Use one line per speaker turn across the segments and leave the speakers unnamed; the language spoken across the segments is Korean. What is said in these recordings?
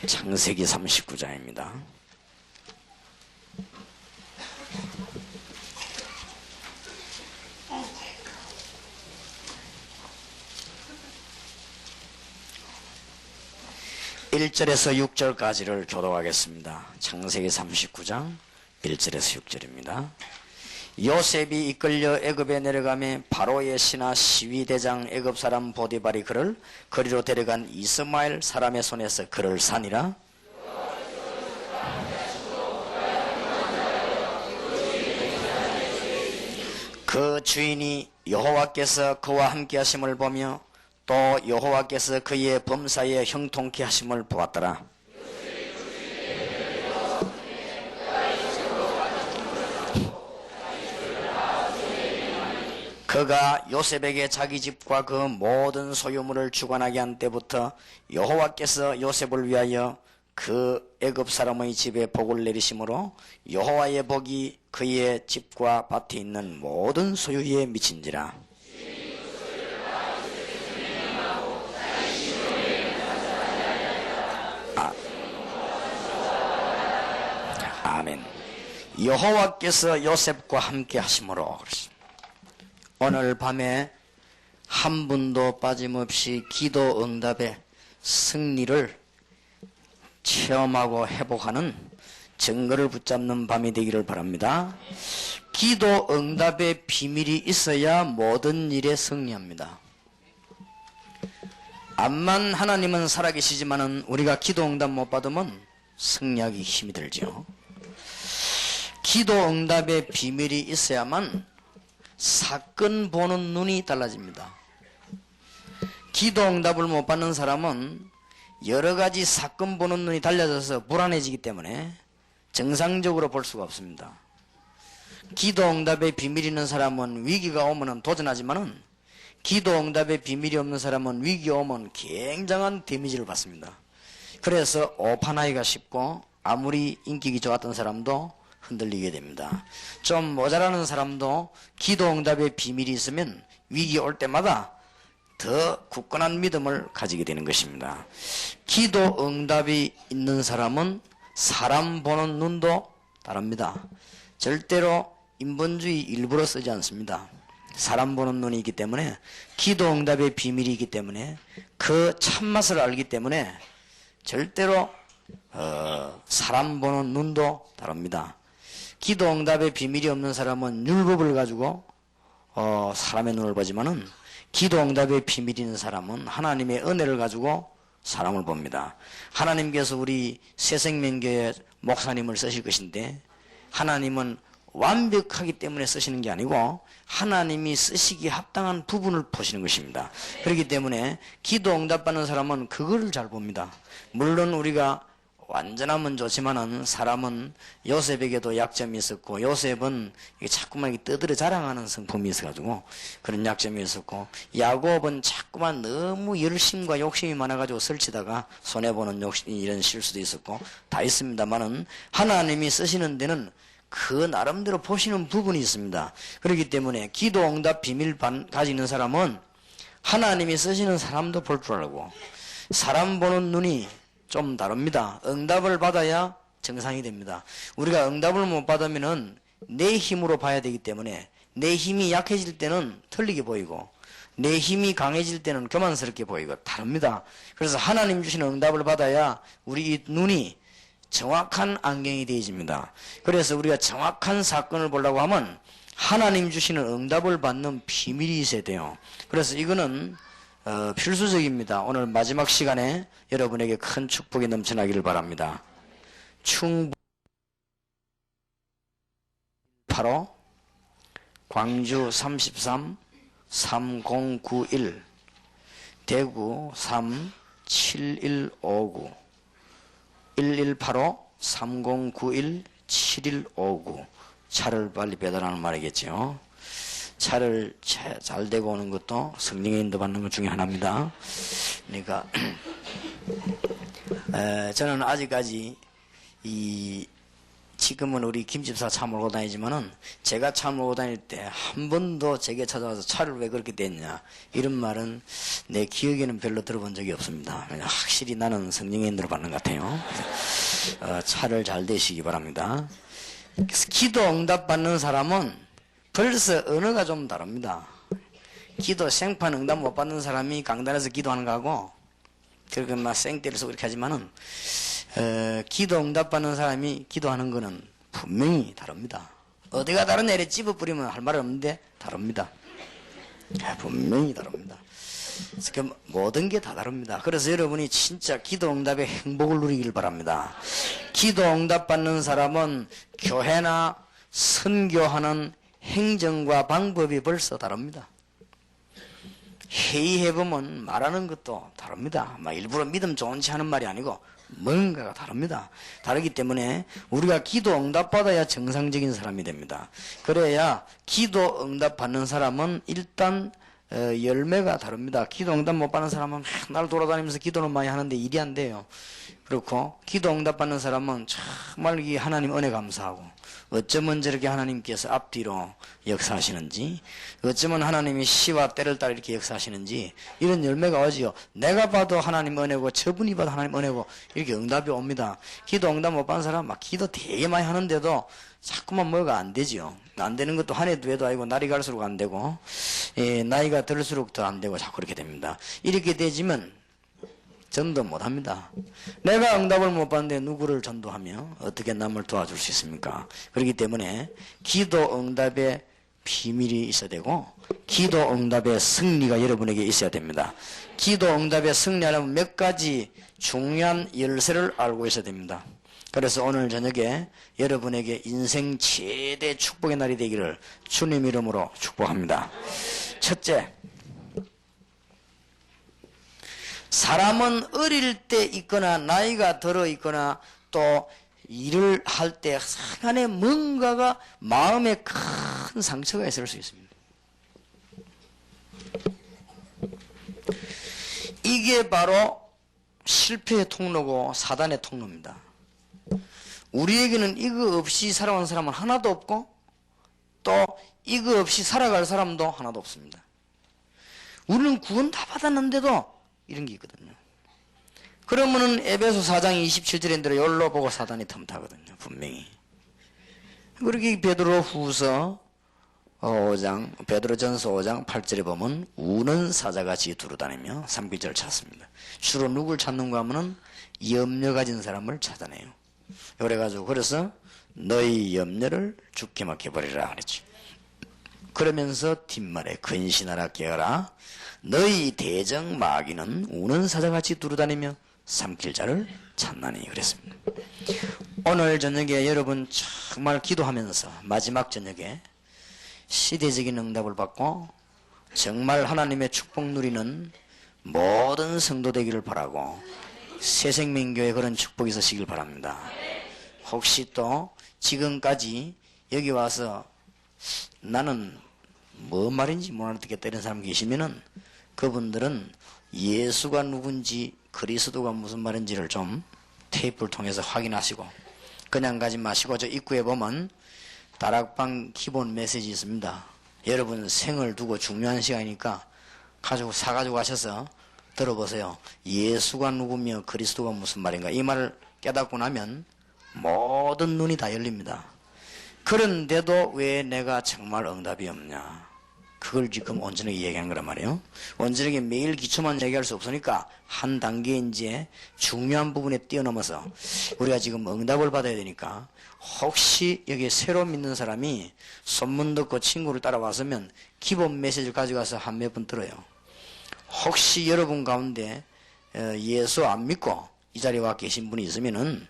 창세기 39장입니다. (1절에서) (6절까지를) 교독하겠습니다. 창세기 39장 1절에서 6절입니다. 요셉이 이끌려 애굽에 내려가매 바로의 신하 시위대장 애굽 사람 보디발이 그를 거리로 데려간 이스마엘 사람의 손에서 그를 산이라. 그 주인이 여호와께서 그와 함께 하심을 보며 또 여호와께서 그의 범사에 형통케 하심을 보았더라. 그가 요셉에게 자기 집과 그 모든 소유물을 주관하게 한 때부터 여호와께서 요셉을 위하여 그 애굽 사람의 집에 복을 내리심으로 여호와의 복이 그의 집과 밭에 있는 모든 소유에 미친지라. 아멘. 여호와께서 요셉과 함께 하심으로 그렇습니다. 오늘 밤에 한 분도 빠짐없이 기도 응답의 승리를 체험하고 회복하는 증거를 붙잡는 밤이 되기를 바랍니다. 기도 응답의 비밀이 있어야 모든 일에 승리합니다. 암만 하나님은 살아계시지만은 우리가 기도 응답 못 받으면 승리하기 힘이 들죠. 기도 응답의 비밀이 있어야만 사건 보는 눈이 달라집니다. 기도 응답을 못 받는 사람은 여러 가지 사건 보는 눈이 달라져서 불안해지기 때문에 정상적으로 볼 수가 없습니다. 기도 응답의 비밀이 있는 사람은 위기가 오면 도전하지만은 기도 응답의 비밀이 없는 사람은 위기가 오면 굉장한 데미지를 받습니다. 그래서 오판하기가 쉽고 아무리 인격이 좋았던 사람도 흔들리게 됩니다. 좀 모자라는 사람도 기도 응답의 비밀이 있으면 위기 올 때마다 더 굳건한 믿음을 가지게 되는 것입니다. 기도 응답이 있는 사람은 사람 보는 눈도 다릅니다. 절대로 인본주의 일부러 쓰지 않습니다. 사람 보는 눈이 있기 때문에, 기도 응답의 비밀이 있기 때문에, 그 참맛을 알기 때문에 절대로 사람 보는 눈도 다릅니다. 기도 응답의 비밀이 없는 사람은 율법을 가지고 사람의 눈을 보지만은 기도 응답의 비밀이 있는 사람은 하나님의 은혜를 가지고 사람을 봅니다. 하나님께서 우리 새생명교회 목사님을 쓰실 것인데 하나님은 완벽하기 때문에 쓰시는 게 아니고 하나님이 쓰시기에 합당한 부분을 보시는 것입니다. 그렇기 때문에 기도 응답받는 사람은 그거를 잘 봅니다. 물론 우리가 완전하면 좋지만은 사람은 요셉에게도 약점이 있었고, 요셉은 자꾸만 떠들어 자랑하는 성품이 있어가지고 그런 약점이 있었고, 야곱은 자꾸만 너무 열심과 욕심이 많아가지고 설치다가 손해보는 욕심, 이런 실수도 있었고 다 있습니다만은 하나님이 쓰시는 데는 그 나름대로 보시는 부분이 있습니다. 그렇기 때문에 기도 응답 비밀 가지는 사람은 하나님이 쓰시는 사람도 볼 줄 알고, 사람 보는 눈이 좀 다릅니다. 응답을 받아야 정상이 됩니다. 우리가 응답을 못 받으면은 내 힘으로 봐야 되기 때문에 내 힘이 약해질 때는 틀리게 보이고 내 힘이 강해질 때는 교만스럽게 보이고 다릅니다. 그래서 하나님 주시는 응답을 받아야 우리 이 눈이 정확한 안경이 되어집니다. 그래서 우리가 정확한 사건을 보려고 하면 하나님 주시는 응답을 받는 비밀이 있어야 돼요. 그래서 이거는 필수적입니다. 오늘 마지막 시간에 여러분에게 큰 축복이 넘쳐나기를 바랍니다. 바로 광주 33 3091 대구 3 7159 1185 3091 7159 차를 빨리 배달하는 말이겠죠. 차를 잘 대고 오는 것도 성령의 인도받는 것 중에 하나입니다. 그러니까 저는 아직까지 이 지금은 우리 김 집사 차 몰고 다니지만은 제가 차 몰고 다닐 때 한 번도 제게 찾아와서 차를 왜 그렇게 댔냐 이런 말은 내 기억에는 별로 들어본 적이 없습니다. 확실히 나는 성령의 인도를 받는 것 같아요. 차를 잘 대시기 바랍니다. 기도 응답 받는 사람은 벌써 언어가 좀 다릅니다. 기도 생판 응답 못 받는 사람이 강단에서 기도하는 거하고 그렇게 막 생떼를 쓰고 이렇게 하지만은 기도 응답 받는 사람이 기도하는 거는 분명히 다릅니다. 어디가 다르냐 이래 찝어뿌리면 할 말 없는데 다릅니다. 분명히 다릅니다. 그래서 모든 게 다 다릅니다. 그래서 여러분이 진짜 기도 응답의 행복을 누리길 바랍니다. 기도 응답 받는 사람은 교회나 선교하는 행정과 방법이 벌써 다릅니다. 회의해보면 말하는 것도 다릅니다. 막 일부러 믿음 좋은 체 하는 말이 아니고 뭔가가 다릅니다. 다르기 때문에 우리가 기도 응답 받아야 정상적인 사람이 됩니다. 그래야 기도 응답 받는 사람은 일단 열매가 다릅니다. 기도 응답 못 받는 사람은 맨날 돌아다니면서 기도는 많이 하는데 일이 안 돼요. 그렇고 기도 응답 받는 사람은 정말 이 하나님 은혜 감사하고 어쩌면 저렇게 하나님께서 앞뒤로 역사하시는지 어쩌면 하나님이 시와 때를 따라 이렇게 역사하시는지 이런 열매가 오지요. 내가 봐도 하나님 은혜고 저분이 봐도 하나님 은혜고 이렇게 응답이 옵니다. 기도 응답 못 받는 사람 막 기도 되게 많이 하는데도 자꾸만 뭐가 안 되지요. 안 되는 것도 한 해도 해도 아니고 날이 갈수록 안 되고 나이가 들수록 더 안 되고 자꾸 그렇게 됩니다. 이렇게 되지면 전도 못합니다. 내가 응답을 못 받는데 누구를 전도하며 어떻게 남을 도와줄 수 있습니까? 그렇기 때문에 기도 응답의 비밀이 있어야 되고 기도 응답의 승리가 여러분에게 있어야 됩니다. 기도 응답의 승리하려면 몇 가지 중요한 열쇠를 알고 있어야 됩니다. 그래서 오늘 저녁에 여러분에게 인생 최대 축복의 날이 되기를 주님 이름으로 축복합니다. 첫째, 사람은 어릴 때 있거나 나이가 들어 있거나 또 일을 할 때 상안에 뭔가가 마음에 큰 상처가 있을 수 있습니다. 이게 바로 실패의 통로고 사단의 통로입니다. 우리에게는 이거 없이 살아온 사람은 하나도 없고 또 이거 없이 살아갈 사람도 하나도 없습니다. 우리는 구원 다 받았는데도 이런 게 있거든요. 그러면은 에베소 4장 27절인 대로 열로 보고 사단이 틈타거든요. 분명히. 그렇게 베드로후서 5장, 베드로전서 5장 8절에 보면 우는 사자같이 두루다니며 삼킬절을 찾습니다. 주로 누굴 찾는가 하면은 염려 가진 사람을 찾아내요. 그래가지고 그래서 너희 염려를 죽게 맡겨버리라 그랬죠. 그러면서 뒷말에 근신하라 깨어라 너희 대적 마귀는 우는 사자같이 두루다니며 삼킬 자를 찾나니 그랬습니다. 오늘 저녁에 여러분 정말 기도하면서 마지막 저녁에 시대적인 응답을 받고 정말 하나님의 축복 누리는 모든 성도 되기를 바라고 새생명교회 그런 축복이 있으시길 바랍니다. 혹시 또 지금까지 여기 와서 나는 뭐 말인지 못 알아듣겠다 이런 사람 계시면은 그분들은 예수가 누군지 그리스도가 무슨 말인지를 좀 테이프를 통해서 확인하시고 그냥 가지 마시고 저 입구에 보면 다락방 기본 메시지 있습니다. 여러분 생을 두고 중요한 시간이니까 사가지고 가셔서 들어보세요. 예수가 누구며 그리스도가 무슨 말인가 이 말을 깨닫고 나면 모든 눈이 다 열립니다. 그런데도 왜 내가 정말 응답이 없냐 그걸 지금 온전하게 얘기하는 거란 말이에요. 온전하게 매일 기초만 얘기할 수 없으니까 한 단계 이제 중요한 부분에 뛰어넘어서 우리가 지금 응답을 받아야 되니까 혹시 여기 새로 믿는 사람이 소문 듣고 친구를 따라왔으면 기본 메시지를 가져가서 한 몇 번 들어요. 혹시 여러분 가운데 예수 안 믿고 이 자리에 와 계신 분이 있으면은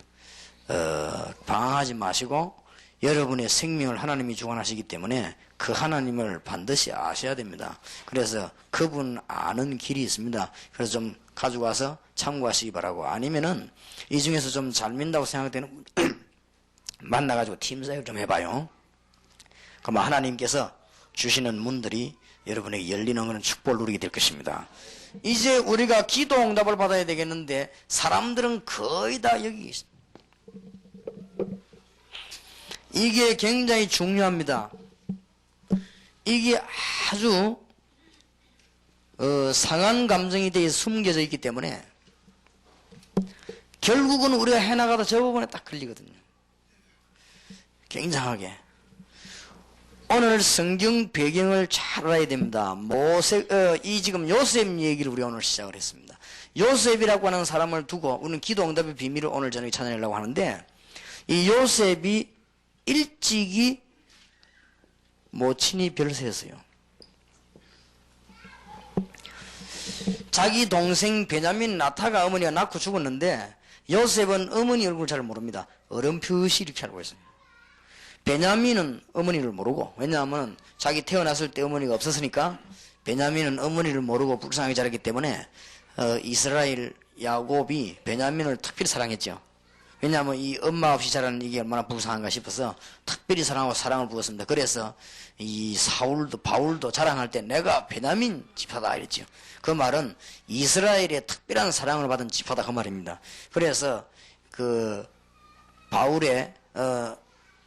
방황하지 마시고 여러분의 생명을 하나님이 주관하시기 때문에 그 하나님을 반드시 아셔야 됩니다. 그래서 그분 아는 길이 있습니다. 그래서 좀 가지고 와서 참고하시기 바라고 아니면은 이 중에서 좀 잘 믿는다고 생각되는 만나가지고 팀 사역을 좀 해봐요. 그럼 하나님께서 주시는 문들이 여러분에게 열리는 그런 축복을 누리게 될 것입니다. 이제 우리가 기도 응답을 받아야 되겠는데 사람들은 거의 다 여기 있습니다. 이게 굉장히 중요합니다. 이게 아주 상한 감정이 되어 숨겨져 있기 때문에 결국은 우리가 해나가다 저 부분에 딱 걸리거든요. 굉장하게. 오늘 성경 배경을 잘 알아야 됩니다. 지금 요셉 얘기를 우리가 오늘 시작을 했습니다. 요셉이라고 하는 사람을 두고 우리는 기도 응답의 비밀을 오늘 저녁에 찾아내려고 하는데, 이 요셉이 일찍이 모친이 별세였어요. 자기 동생 베냐민 나타가 어머니가 낳고 죽었는데 요셉은 어머니 얼굴을 잘 모릅니다. 어렴풋이 이렇게 알고 있어요. 베냐민은 어머니를 모르고, 왜냐하면 자기 태어났을 때 어머니가 없었으니까 베냐민은 어머니를 모르고 불쌍하게 자랐기 때문에 이스라엘 야곱이 베냐민을 특별히 사랑했죠. 왜냐하면 이 엄마 없이 자라는 이게 얼마나 불쌍한가 싶어서 특별히 사랑하고 사랑을 부었습니다. 그래서 이 바울도 자랑할 때 내가 베냐민 지파다 이랬죠. 그 말은 이스라엘의 특별한 사랑을 받은 지파다 그 말입니다. 그래서 그 바울의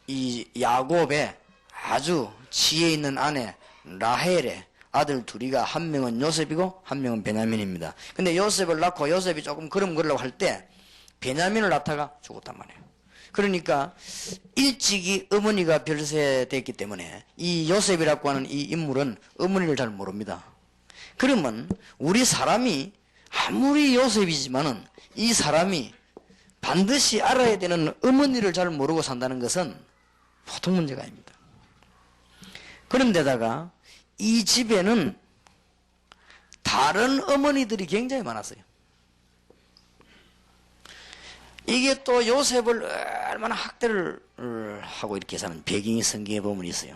이 야곱의 아주 지혜 있는 아내 라헬의 아들 둘이가 한 명은 요셉이고 한 명은 베냐민입니다. 근데 요셉을 낳고 요셉이 조금 걸으려고 할 때 베냐민을 낳다가 죽었단 말이에요. 그러니까 일찍이 어머니가 별세됐기 때문에 이 요셉이라고 하는 이 인물은 어머니를 잘 모릅니다. 그러면 우리 사람이 아무리 요셉이지만은 이 사람이 반드시 알아야 되는 어머니를 잘 모르고 산다는 것은 보통 문제가 아닙니다. 그런데다가 이 집에는 다른 어머니들이 굉장히 많았어요. 이게 또 요셉을 얼마나 학대를 하고 이렇게 사는 배경이 성경에 보면 있어요.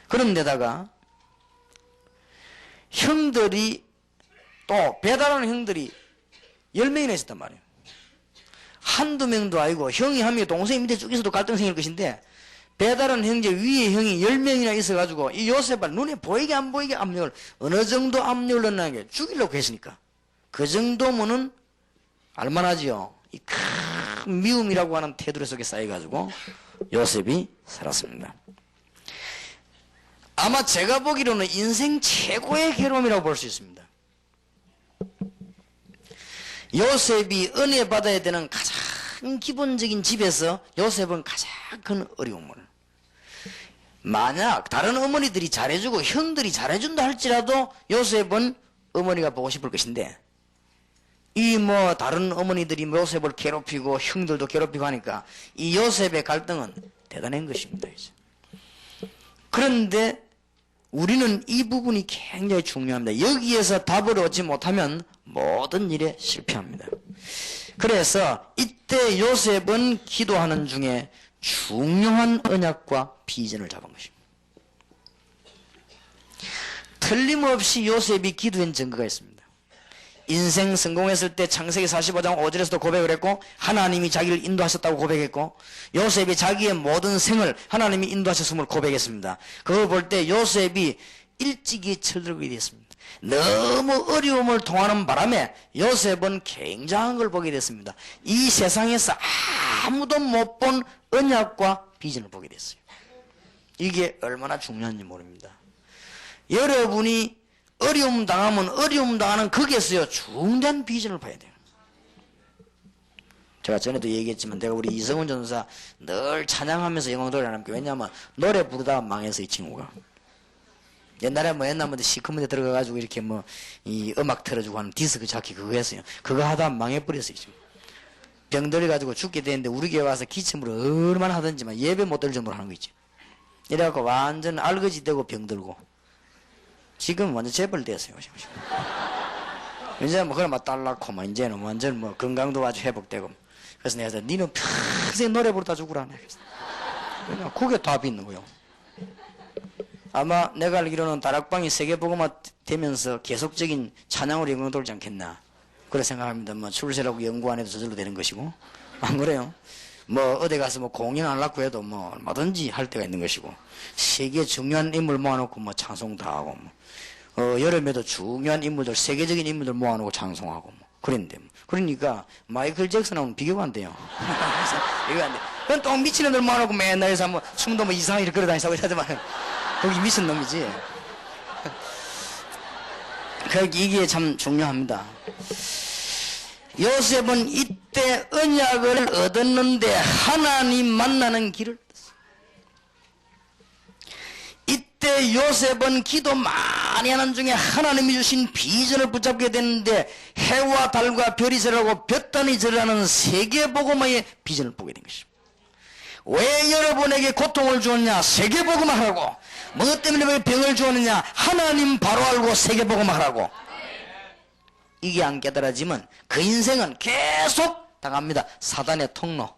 그런데다가 형들이 또 배달하는 형들이 10명이나 있었단 말이에요. 한두 명도 아니고 형이 한 명, 동생이 밑에 쭉 있어도 갈등 생길 것인데 배달하는 형제 위에 형이 10명이나 있어가지고 이 요셉을 눈에 보이게 안 보이게 압력을 어느 정도 압력을 넣나게 죽이려고 했으니까 그 정도면은 알만하지요. 이 큰 미움이라고 하는 테두리 속에 쌓여가지고 요셉이 살았습니다. 아마 제가 보기로는 인생 최고의 괴로움이라고 볼 수 있습니다. 요셉이 은혜 받아야 되는 가장 기본적인 집에서 요셉은 가장 큰 어려움을, 만약 다른 어머니들이 잘해주고 형들이 잘해준다 할지라도 요셉은 어머니가 보고 싶을 것인데 이 다른 어머니들이 요셉을 괴롭히고 형들도 괴롭히고 하니까 이 요셉의 갈등은 대단한 것입니다. 이제. 그런데 우리는 이 부분이 굉장히 중요합니다. 여기에서 답을 얻지 못하면 모든 일에 실패합니다. 그래서 이때 요셉은 기도하는 중에 중요한 언약과 비전을 잡은 것입니다. 틀림없이 요셉이 기도한 증거가 있습니다. 인생 성공했을 때 창세기 45장 5절에서도 고백을 했고 하나님이 자기를 인도하셨다고 고백했고 요셉이 자기의 모든 생을 하나님이 인도하셨음을 고백했습니다. 그걸 볼 때 요셉이 일찍이 철들게 됐습니다. 너무 어려움을 통하는 바람에 요셉은 굉장한 걸 보게 됐습니다. 이 세상에서 아무도 못 본 언약과 비전을 보게 됐어요. 이게 얼마나 중요한지 모릅니다. 여러분이 어려움 당하면 어려움 당하는 거기에서요 중대한 비전을 봐야 돼요. 제가 전에도 얘기했지만 내가 우리 이성훈 전도사 늘 찬양하면서 영광 돌려합니다. 왜냐하면 노래 부르다가 망해서 이 친구가 옛날에 옛날부터 시커먼 데 들어가가지고 이렇게 이 음악 틀어주고 하는 디스크 자키 그거 했어요. 그거 하다 망해버렸어요. 지금 병들어가지고 죽게 되는데 우리 교회 와서 기침을 얼마나 하든지만 예배 못 들 정도로 하는 거 있죠. 이래갖고 완전 알거지 되고 병들고 지금 완전 재벌됐어요. 이제 그래 딸 낳고 이제는 완전 건강도 아주 회복되고. 그래서 내가 니는 평생 노래 부르다 죽으라. 그냥 그게 답이 있는 거요. 아마 내가 알기로는 다락방이 세계복음화 되면서 계속적인 찬양으로 영광 돌지 않겠나 그래 생각합니다. 출세라고 연구 안 해도 저절로 되는 것이고 안 그래요? 어디 가서 공연 안 하려고 해도 얼마든지 할 때가 있는 것이고 세계 중요한 인물 모아놓고 찬송 다 하고 여름에도 중요한 인물들 세계적인 인물들 모아놓고 찬송하고 그랬는데 그러니까 마이클 잭슨하고는 비교가 안 돼요. 비교가 안 돼. 그건 또 미친놈들 모아놓고 맨날 해서 뭐 춤도 뭐 이상하게 걸어다니자고 하지만 거기 미친놈이지. 이게 참 중요합니다. 요셉은 이때 언약을 얻었는데 하나님 만나는 길을 얻었어요. 이때 요셉은 기도 많이 하는 중에 하나님이 주신 비전을 붙잡게 됐는데 해와 달과 별이 절하고 볕단이 절하는 세계복음화의 비전을 보게 된 것입니다. 왜 여러분에게 고통을 주었냐? 세계복음화 하라고. 뭐 때문에 왜 병을 주었느냐? 하나님 바로 알고 세계복음화 하라고. 이게 안 깨달아지면 그 인생은 계속 당합니다. 사단의 통로.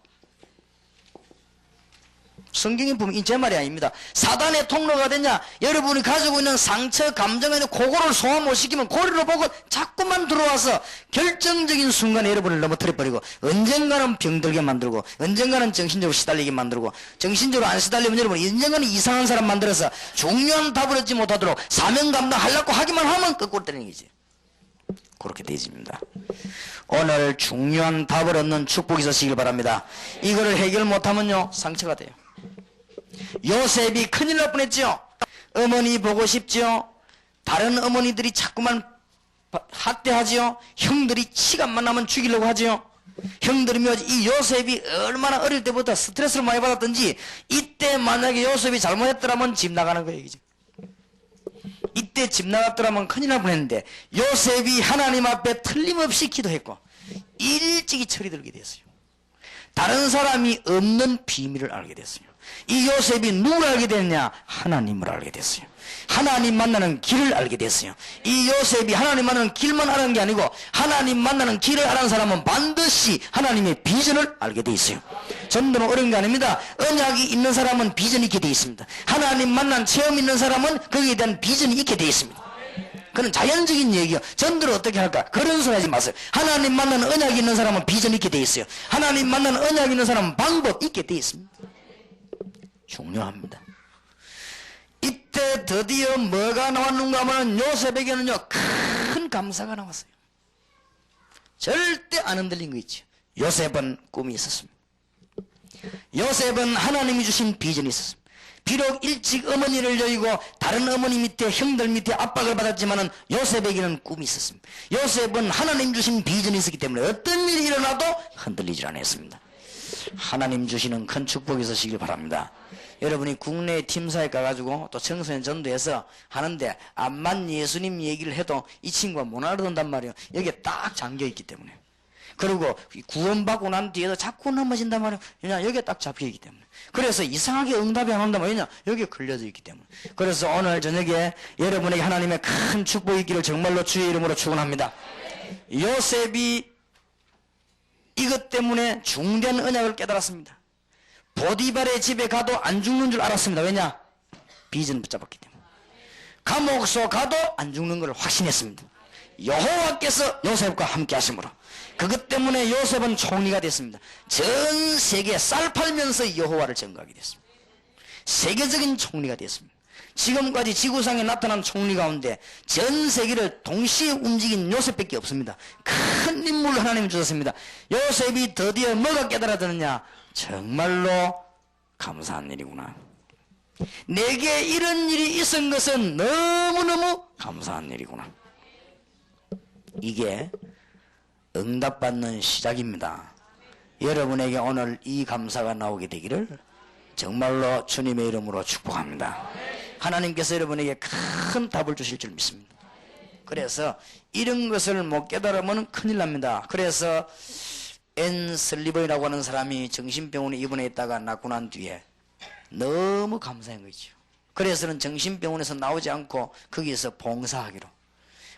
성경에 보면 이 제 말이 아닙니다. 사단의 통로가 됐냐? 여러분이 가지고 있는 상처, 감정에 그거를 소화 못 시키면 고리로 보고 자꾸만 들어와서 결정적인 순간에 여러분을 넘어뜨려버리고 언젠가는 병들게 만들고 언젠가는 정신적으로 시달리게 만들고 정신적으로 안 시달리면 여러분 언젠가는 이상한 사람 만들어서 중요한 답을 얻지 못하도록 사명 감당하려고 하기만 하면 거꾸로 때리는 거지. 그렇게 되어집니다. 오늘 중요한 답을 얻는 축복이 있으시길 바랍니다. 이거를 해결 못하면요 상처가 돼요. 요셉이 큰일 날 뻔했죠. 어머니 보고 싶죠. 다른 어머니들이 자꾸만 학대하지요. 형들이 시간만 나면 죽이려고 하지요. 형들이 이 요셉이 얼마나 어릴 때부터 스트레스를 많이 받았던지 이때 만약에 요셉이 잘못했더라면 집 나가는 거예요. 이때 집 나갔더라면 큰일 날 뻔했는데 요셉이 하나님 앞에 틀림없이 기도했고 일찍이 철이 들게 됐어요. 다른 사람이 없는 비밀을 알게 됐어요. 이 요셉이 누굴 알게 됐냐? 하나님을 알게 됐어요. 하나님 만나는 길을 알게 됐어요. 이 요셉이 하나님 만나는 길만 아는 게 아니고 하나님 만나는 길을 아는 사람은 반드시 하나님의 비전을 알게 돼 있어요. 전도는 어려운 게 아닙니다. 언약이 있는 사람은 비전이 있게 돼 있습니다. 하나님 만난 체험 있는 사람은 거기에 대한 비전이 있게 돼 있습니다. 그건 자연적인 얘기요. 전도를 어떻게 할까? 그런 소리 하지 마세요. 하나님 만나는 언약이 있는 사람은 비전이 있게 돼 있어요. 하나님 만나는 언약이 있는 사람은 방법 있게 돼 있습니다. 중요합니다. 이때 드디어 뭐가 나왔는가 하면 요셉에게는요 큰 감사가 나왔어요. 절대 안 흔들린 거 있죠. 요셉은 꿈이 있었습니다. 요셉은 하나님이 주신 비전이 있었습니다. 비록 일찍 어머니를 여의고 다른 어머니 밑에 형들 밑에 압박을 받았지만은 요셉에게는 꿈이 있었습니다. 요셉은 하나님 주신 비전이 있었기 때문에 어떤 일이 일어나도 흔들리질 않았습니다. 하나님 주시는 큰 축복이 있으시길 바랍니다. 여러분이 국내 팀사에 가가지고 또 청소년 전도해서 하는데 암만 예수님 얘기를 해도 이 친구가 못 알아듣는단 말이에요. 여기에 딱 잠겨있기 때문에. 그리고 구원받고 난 뒤에도 자꾸 넘어진단 말이에요. 왜냐 여기에 딱 잡혀있기 때문에. 그래서 이상하게 응답이 안 온단 말이에요. 여기에 걸려져 있기 때문에. 그래서 오늘 저녁에 여러분에게 하나님의 큰 축복이 있기를 정말로 주의 이름으로 축원합니다. 요셉이 이것 때문에 중대한 언약을 깨달았습니다. 보디발의 집에 가도 안 죽는 줄 알았습니다. 왜냐? 비전 붙잡았기 때문에. 감옥소 가도 안 죽는 걸 확신했습니다. 여호와께서 요셉과 함께 하심으로. 그것 때문에 요셉은 총리가 됐습니다. 전 세계에 쌀 팔면서 여호와를 전가하게 됐습니다. 세계적인 총리가 됐습니다. 지금까지 지구상에 나타난 총리 가운데 전 세계를 동시에 움직인 요셉밖에 없습니다. 큰 인물을 하나님이 주셨습니다. 요셉이 드디어 뭐가 깨달아졌느냐? 정말로 감사한 일이구나. 내게 이런 일이 있은 것은 너무너무 감사한 일이구나. 이게 응답받는 시작입니다. 여러분에게 오늘 이 감사가 나오게 되기를 정말로 주님의 이름으로 축복합니다. 하나님께서 여러분에게 큰 답을 주실 줄 믿습니다. 그래서 이런 것을 못 깨달으면 큰일 납니다. 그래서 앤 슬리번이라고 하는 사람이 정신병원에 입원해 있다가 낳고 난 뒤에 너무 감사한 거죠. 그래서는 정신병원에서 나오지 않고 거기에서 봉사하기로.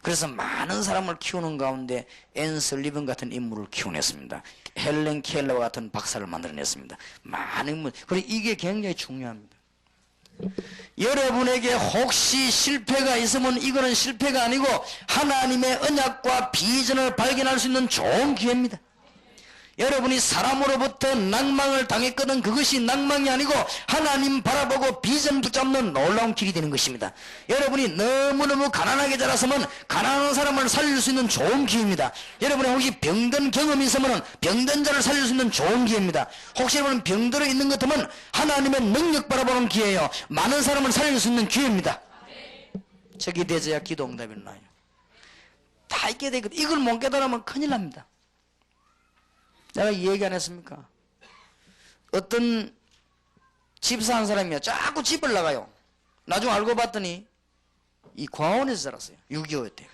그래서 많은 사람을 키우는 가운데 앤 슬리번 같은 인물을 키워냈습니다. 헬렌 켈러와 같은 박사를 만들어냈습니다. 많은 분. 그리고 이게 굉장히 중요합니다. 여러분에게 혹시 실패가 있으면 이거는 실패가 아니고 하나님의 언약과 비전을 발견할 수 있는 좋은 기회입니다. 여러분이 사람으로부터 낭망을 당했거든 그것이 낭망이 아니고 하나님 바라보고 비전 붙잡는 놀라운 길이 되는 것입니다. 여러분이 너무너무 가난하게 자라서면 가난한 사람을 살릴 수 있는 좋은 기회입니다. 여러분이 혹시 병든 경험이 있으면 병든 자를 살릴 수 있는 좋은 기회입니다. 혹시 여러분 병들어 있는 것 같으면 하나님의 능력 바라보는 기회예요. 많은 사람을 살릴 수 있는 기회입니다. 저기 되져야 기도 응답이 나요. 다 있게 되거든. 이걸 못 깨달으면 큰일 납니다. 내가 이 얘기 안 했습니까? 어떤 집사 한 사람이요. 자꾸 집을 나가요. 나중에 알고 봤더니 이 과원에서 살았어요. 6.25 때.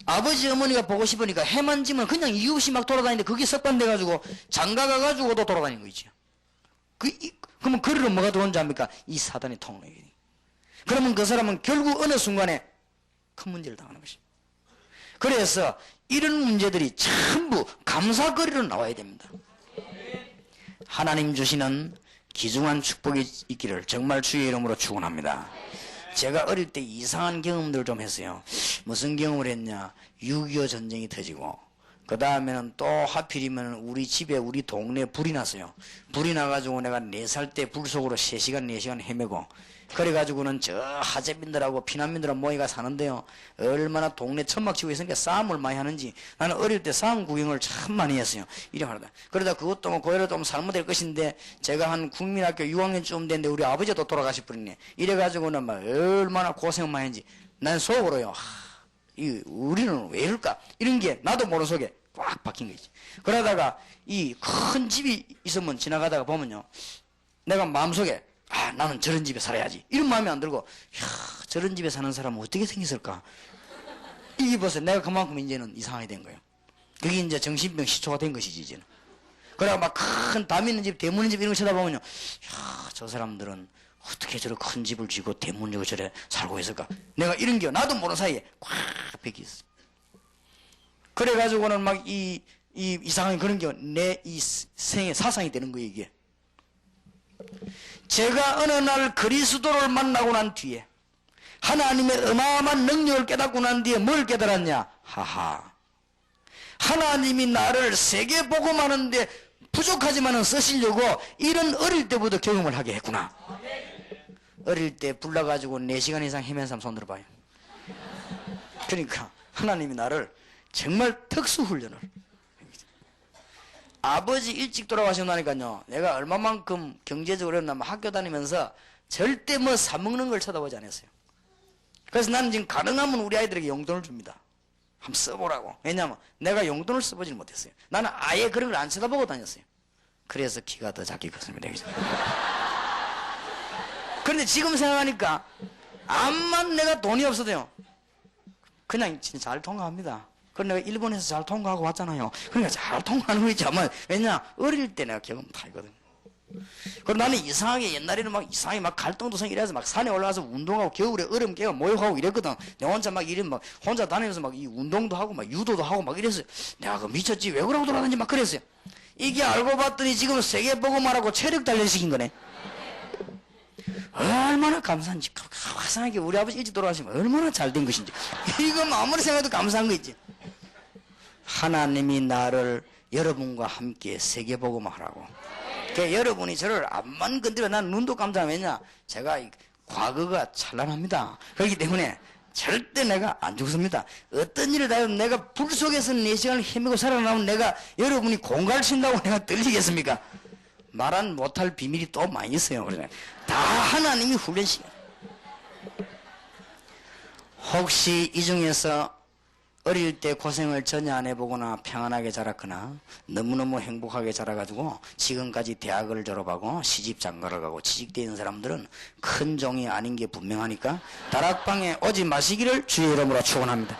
아버지 어머니가 보고 싶으니까 해만 지면 그냥 이유 없이 막 돌아다니는데 그게 습관돼가지고 장가 가가지고도 돌아다니는 거 있죠. 그러면 그리로 뭐가 들어온지 압니까? 이 사단의 통로에. 그러면 그 사람은 결국 어느 순간에 큰 문제를 당하는 것입니다. 그래서 이런 문제들이 전부 감사거리로 나와야 됩니다. 하나님 주시는 귀중한 축복이 있기를 정말 주의 이름으로 축원합니다. 제가 어릴 때 이상한 경험들을 좀 했어요. 무슨 경험을 했냐? 6.25 전쟁이 터지고 그 다음에는 또 하필이면 우리 집에 우리 동네에 불이 났어요. 불이 나가지고 내가 4살 때 불 속으로 3시간 4시간 헤매고 그래가지고는 저 하재민들하고 피난민들하고 모이가 사는데요. 얼마나 동네 천막치고 있으니까 싸움을 많이 하는지 나는 어릴 때 싸움 구경을 참 많이 했어요. 이래 말하다. 그러다 그것도 뭐 고해로 좀 잘못될 것인데 제가 한 국민학교 6학년쯤 됐는데 우리 아버지도 돌아가실 분이네. 이래가지고는 막 얼마나 고생 많이 했는지 난 속으로요. 우리는 왜 이럴까? 이런 게 나도 모르는 속에 꽉 박힌 거지. 그러다가 이 큰 집이 있으면 지나가다가 보면요. 내가 마음속에 나는 저런 집에 살아야지. 이런 마음이 안 들고, 저런 집에 사는 사람은 어떻게 생겼을까? 이게 벌써 내가 그만큼 이제는 이상하게 된 거예요. 그게 이제 정신병 시초가 된 것이지, 이제는. 그래가 막 큰 담 있는 집, 대문 있는 집 이런 거 쳐다보면요. 저 사람들은 어떻게 저런 큰 집을 지고 대문 지고 저래 살고 있을까? 내가 이런 게 나도 모르는 사이에 꽉 뺏기 있어. 그래가지고는 막 이상한 그런 게 내 이 생의 사상이 되는 거예요, 이게. 제가 어느 날 그리스도를 만나고 난 뒤에 하나님의 어마어마한 능력을 깨닫고 난 뒤에 뭘 깨달았냐? 하나님이 나를 세계 복음하는데 부족하지만은 쓰시려고 이런 어릴 때부터 경험을 하게 했구나. 어릴 때 불러가지고 4시간 이상 헤맨 사람 손 들어봐요. 그러니까 하나님이 나를 정말 특수훈련을. 아버지 일찍 돌아가시고 나니까요. 내가 얼마만큼 경제적으로 어렵나 학교 다니면서 절대 뭐 사먹는 걸 쳐다보지 않았어요. 그래서 나는 지금 가능하면 우리 아이들에게 용돈을 줍니다. 한번 써보라고. 왜냐하면 내가 용돈을 써보질 못했어요. 나는 아예 그런 걸 안 쳐다보고 다녔어요. 그래서 키가 더 작게 컸습니다. 그런데 지금 생각하니까 암만 내가 돈이 없어도요. 그냥 진짜 잘 통과합니다. 그럼 내가 일본에서 잘 통과하고 왔잖아요. 그러니까 잘 통과하는 거지. 아마 왜냐 어릴 때 내가 경험 다 했거든. 그럼 나는 이상하게 옛날에는 막 이상하게 막 갈등도성 이래서 막 산에 올라가서 운동하고 겨울에 얼음 깨고 모욕하고 이랬거든. 내가 혼자 막 이런 막 혼자 다니면서 막 이 운동도 하고 막 유도도 하고 막 이랬어요. 내가 그 미쳤지 왜 그러고 돌아다니지 막 그랬어요. 이게 알고 봤더니 지금 세계 보고말하고 체력 단련시킨 거네. 얼마나 감사한지. 화상하게 우리 아버지 일찍 돌아가시면 얼마나 잘 된 것인지. 이거 아무리 생각해도 감사한 거 있지. 하나님이 나를 여러분과 함께 세계복음을 하라고. 그러니까 여러분이 저를 앞만 건드려 난 눈도 깜짝 왜냐 제가 과거가 찬란합니다. 그렇기 때문에 절대 내가 안 죽습니다. 어떤 일을 다 해도 내가 불 속에서 4시간을 헤매고 살아나면 내가 여러분이 공갈 친다고 내가 떨리겠습니까? 말은 못할 비밀이 또 많이 있어요. 그러네. 다 하나님이 훈련시켜. 혹시 이 중에서 어릴 때 고생을 전혀 안 해보거나 평안하게 자랐거나 너무너무 행복하게 자라가지고 지금까지 대학을 졸업하고 시집 장가를 가고 취직되어 있는 사람들은 큰 종이 아닌 게 분명하니까 다락방에 오지 마시기를 주의 이름으로 축원합니다.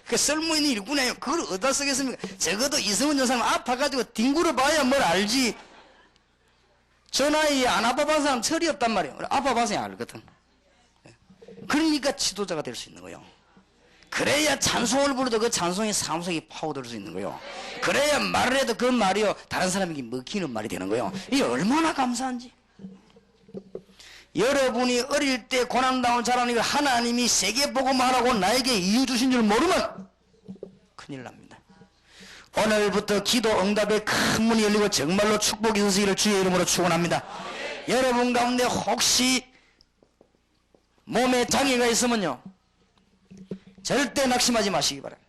그 쓸모있는 일꾼이에요. 그걸 어디다 쓰겠습니까? 적어도 이승훈 여사는 아파가지고 뒹굴어 봐야 뭘 알지. 저 나이에 안 아파본 사람 철이 없단 말이에요. 아파봐서야 알거든. 그러니까 지도자가 될 수 있는 거예요. 그래야 찬송을 부르도 그 찬송이 삶속에 파고들 수 있는 거예요. 그래야 말을 해도 그 말이요 다른 사람에게 먹히는 말이 되는 거예요. 이게 얼마나 감사한지. 여러분이 어릴 때 고난당을 자라는 걸 하나님이 세계 복음하라고 나에게 이유 주신 줄 모르면 큰일 납니다. 오늘부터 기도 응답의 큰 문이 열리고 정말로 축복이 있으시기를 주의 이름으로 축원합니다. 여러분 가운데 혹시 몸에 장애가 있으면요, 절대 낙심하지 마시기 바랍니다.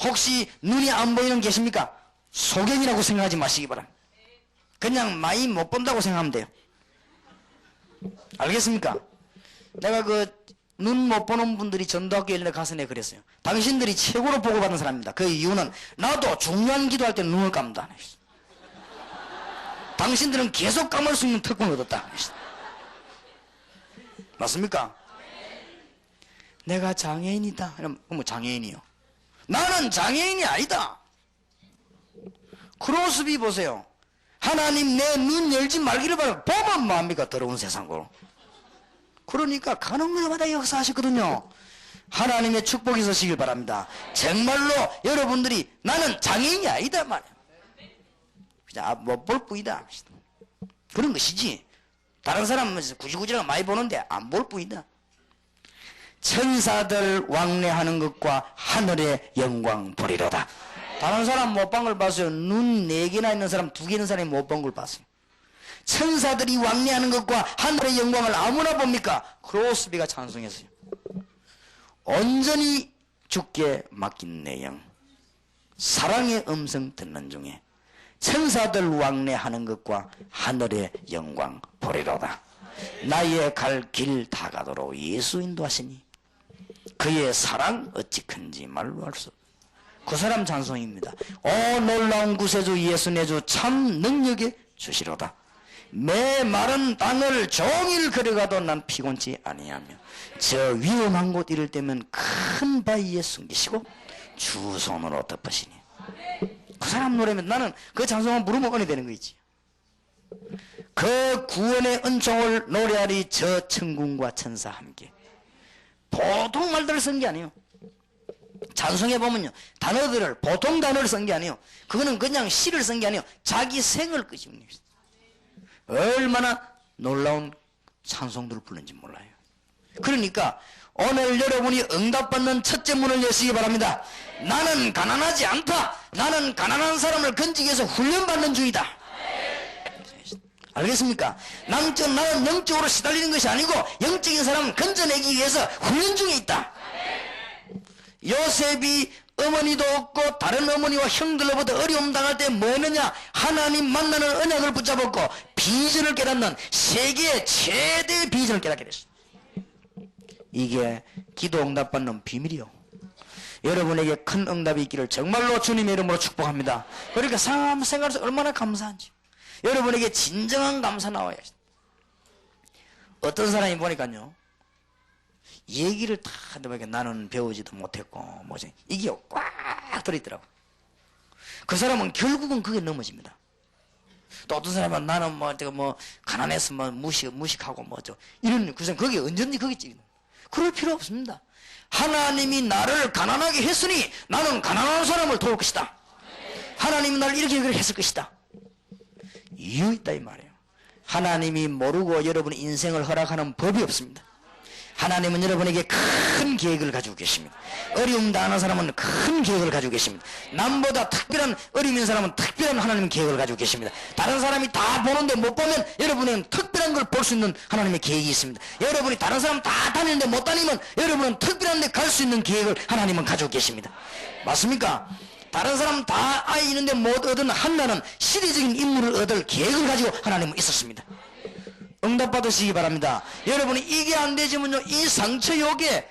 혹시 눈이 안 보이는 계십니까? 소견이라고 생각하지 마시기 바랍니다. 그냥 많이 못 본다고 생각하면 돼요. 알겠습니까? 내가 눈 못 보는 분들이 전도학교 열린데 가서 내가 그랬어요. 당신들이 최고로 보고받은 사람입니다. 그 이유는 나도 중요한 기도할 때 눈을 감다. 당신들은 계속 감을 수 있는 특권을 얻었다. 맞습니까? 내가 장애인이다. 그럼 뭐 장애인이요? 나는 장애인이 아니다. 크로스비 보세요. 하나님 내 눈 열지 말기를 바라고 보면 뭐합니까? 더러운 세상으로. 그러니까 가는 곳마다 역사하셨거든요. 하나님의 축복이 있으시길 바랍니다. 정말로 여러분들이 나는 장애인이 아니다 말이야. 그냥 못 볼 뿐이다. 그런 것이지. 다른 사람은 구지구지랑 많이 보는데 안 볼 뿐이다. 천사들 왕래하는 것과 하늘의 영광 보리로다. 다른 사람 못 본 걸 봤어요. 눈 4개나 있는 사람 2개 있는 사람이 못 본 걸 봤어요. 천사들이 왕래하는 것과 하늘의 영광을 아무나 봅니까? 크로스비가 찬송했어요. 온전히 주께 맡긴 내 영, 사랑의 음성 듣는 중에 천사들 왕래하는 것과 하늘의 영광 보리로다. 나의 갈 길 다 가도록 예수 인도하시니 그의 사랑 어찌 큰지 말로 할 수 없다. 그 사람 찬송입니다. 오 놀라운 구세주 예수 내 주 참 능력의 주시로다. 매 마른 땅을 종일 걸어가도 난 피곤치 아니하며 저 위험한 곳 이를 때면 큰 바위에 숨기시고 주 손으로 덮으시니. 그 사람 노래면 나는 그 찬송을 부르면 은혜 되는 거 있지. 그 구원의 은총을 노래하리 저 천군과 천사 함께. 보통 말들을 쓴 게 아니에요. 찬송해 보면요, 단어들을 보통 단어를 쓴 게 아니에요. 그거는 그냥 시를 쓴 게 아니에요. 자기 생을 끄집는 거예요. 얼마나 놀라운 찬송들을 부르는지 몰라요. 그러니까 오늘 여러분이 응답받는 첫째 문을 여시기 바랍니다. 나는 가난하지 않다. 나는 가난한 사람을 건지기 위해서 훈련받는 중이다. 알겠습니까? 나는 영적으로 시달리는 것이 아니고 영적인 사람을 건져내기 위해서 훈련 중에 있다. 요셉이 어머니도 없고 다른 어머니와 형들로부터 어려움 당할 때 뭐 했느냐? 하나님 만나는 언약을 붙잡았고 비전을 깨닫는 세계 최대의 비전을 깨닫게 됐어요. 이게 기도 응답받는 비밀이요. 여러분에게 큰 응답이 있기를 정말로 주님의 이름으로 축복합니다. 그러니까 생각해서 얼마나 감사한지. 여러분에게 진정한 감사 나와야지. 어떤 사람이 보니까요, 얘기를 다 하는데 나는 배우지도 못했고 뭐지 이게 꽉 들어있더라고. 그 사람은 결국은 그게 넘어집니다. 또 어떤 사람은 나는 뭐 가난해서 뭐 무식하고 뭐죠 이런 그 사람 거기에 언제든지 거기 찌는. 그럴 필요 없습니다. 하나님이 나를 가난하게 했으니 나는 가난한 사람을 도울 것이다. 하나님이 나를 이렇게 했을 것이다. 이유 있다 이 말이에요. 하나님이 모르고 여러분의 인생을 허락하는 법이 없습니다. 하나님은 여러분에게 큰 계획을 가지고 계십니다. 어려움 당하는 사람은 큰 계획을 가지고 계십니다. 남보다 특별한 어려움인 사람은 특별한 하나님의 계획을 가지고 계십니다. 다른 사람이 다 보는데 못 보면 여러분은 특별한 걸 볼 수 있는 하나님의 계획이 있습니다. 여러분이 다른 사람 다 다니는데 못 다니면 여러분은 특별한 데 갈 수 있는 계획을 하나님은 가지고 계십니다. 맞습니까? 다른 사람 다 아이 있는데 못 얻은 한나는 시대적인 인물을 얻을 계획을 가지고 하나님은 있었습니다. 응답 받으시기 바랍니다. 여러분이 이게 안 되지만요, 이 상처욕에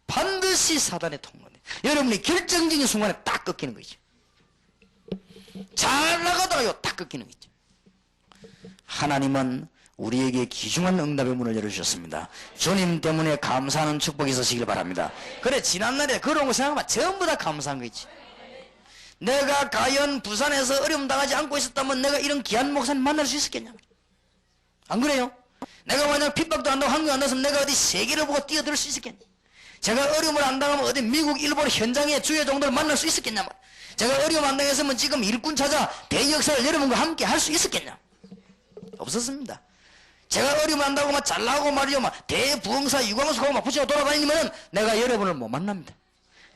반드시 사단의 통로네. 여러분이 결정적인 순간에 딱 꺾이는 거죠. 잘 나가다가요 딱 꺾이는 거죠. 하나님은 우리에게 귀중한 응답의 문을 열어주셨습니다. 주님 때문에 감사하는 축복이 있으시길 바랍니다. 그래, 지난날에 그런 거 생각하면 전부 다 감사한 거 있지. 내가 과연 부산에서 어려움 당하지 않고 있었다면 내가 이런 귀한 목사님 만날 수 있었겠냐. 안 그래요? 내가 만약 핍박도 안 나고 한국에 안 나서 내가 어디 세계를 보고 뛰어들 수 있었겠냐. 제가 어려움을 안 당하면 어디 미국, 일본 현장의 주요 종들을 만날 수 있었겠냐 말이야. 제가 어려움 안 당했으면 지금 일꾼 찾아 대역사를 여러분과 함께 할 수 있었겠냐. 없었습니다. 제가 어려움 안 당하고 잘 나가고 말이죠, 대부흥사 유광수하고 붙여 돌아다니면은 내가 여러분을 못 만납니다.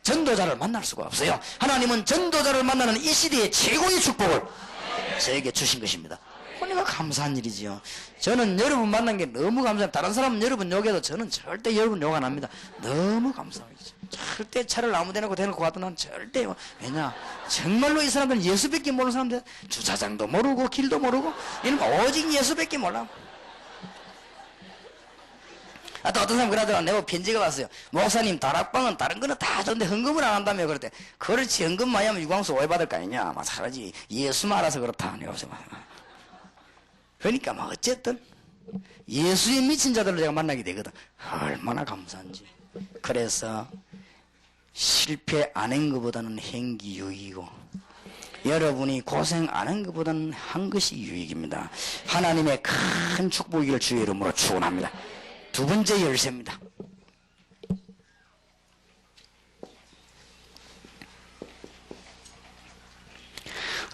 전도자를 만날 수가 없어요. 하나님은 전도자를 만나는 이 시대의 최고의 축복을 저에게 주신 것입니다. 그러니까 감사한 일이지요. 저는 여러분 만난 게 너무 감사해요. 다른 사람은 여러분 욕해도 저는 절대 여러분 욕 안 합니다. 너무 감사합니다. 절대 차를 아무 데나 대놓고 가도 난 절대. 왜냐, 정말로 이 사람들은 예수밖에 모르는 사람들, 주차장도 모르고 길도 모르고 이놈 오직 예수밖에 몰라. 또 어떤 사람 그러더라. 내가 편지가 왔어요. 목사님, 다락방은 다른 거는 다 좋은데 헌금을 안 한다며. 그랬대. 그렇지, 헌금 많이 하면 유광수 오해받을 거 아니냐. 막 사라지. 예수만 알아서 그렇다. 그러니까 막 어쨌든 예수에 미친 자들을 제가 만나게 되거든. 얼마나 감사한지. 그래서 실패 안 한 것보다는 행기 유익이고, 여러분이 고생 안 한 것보다는 한 것이 유익입니다. 하나님의 큰 축복을 주의 이름으로 축원합니다. 두 번째 열쇠입니다.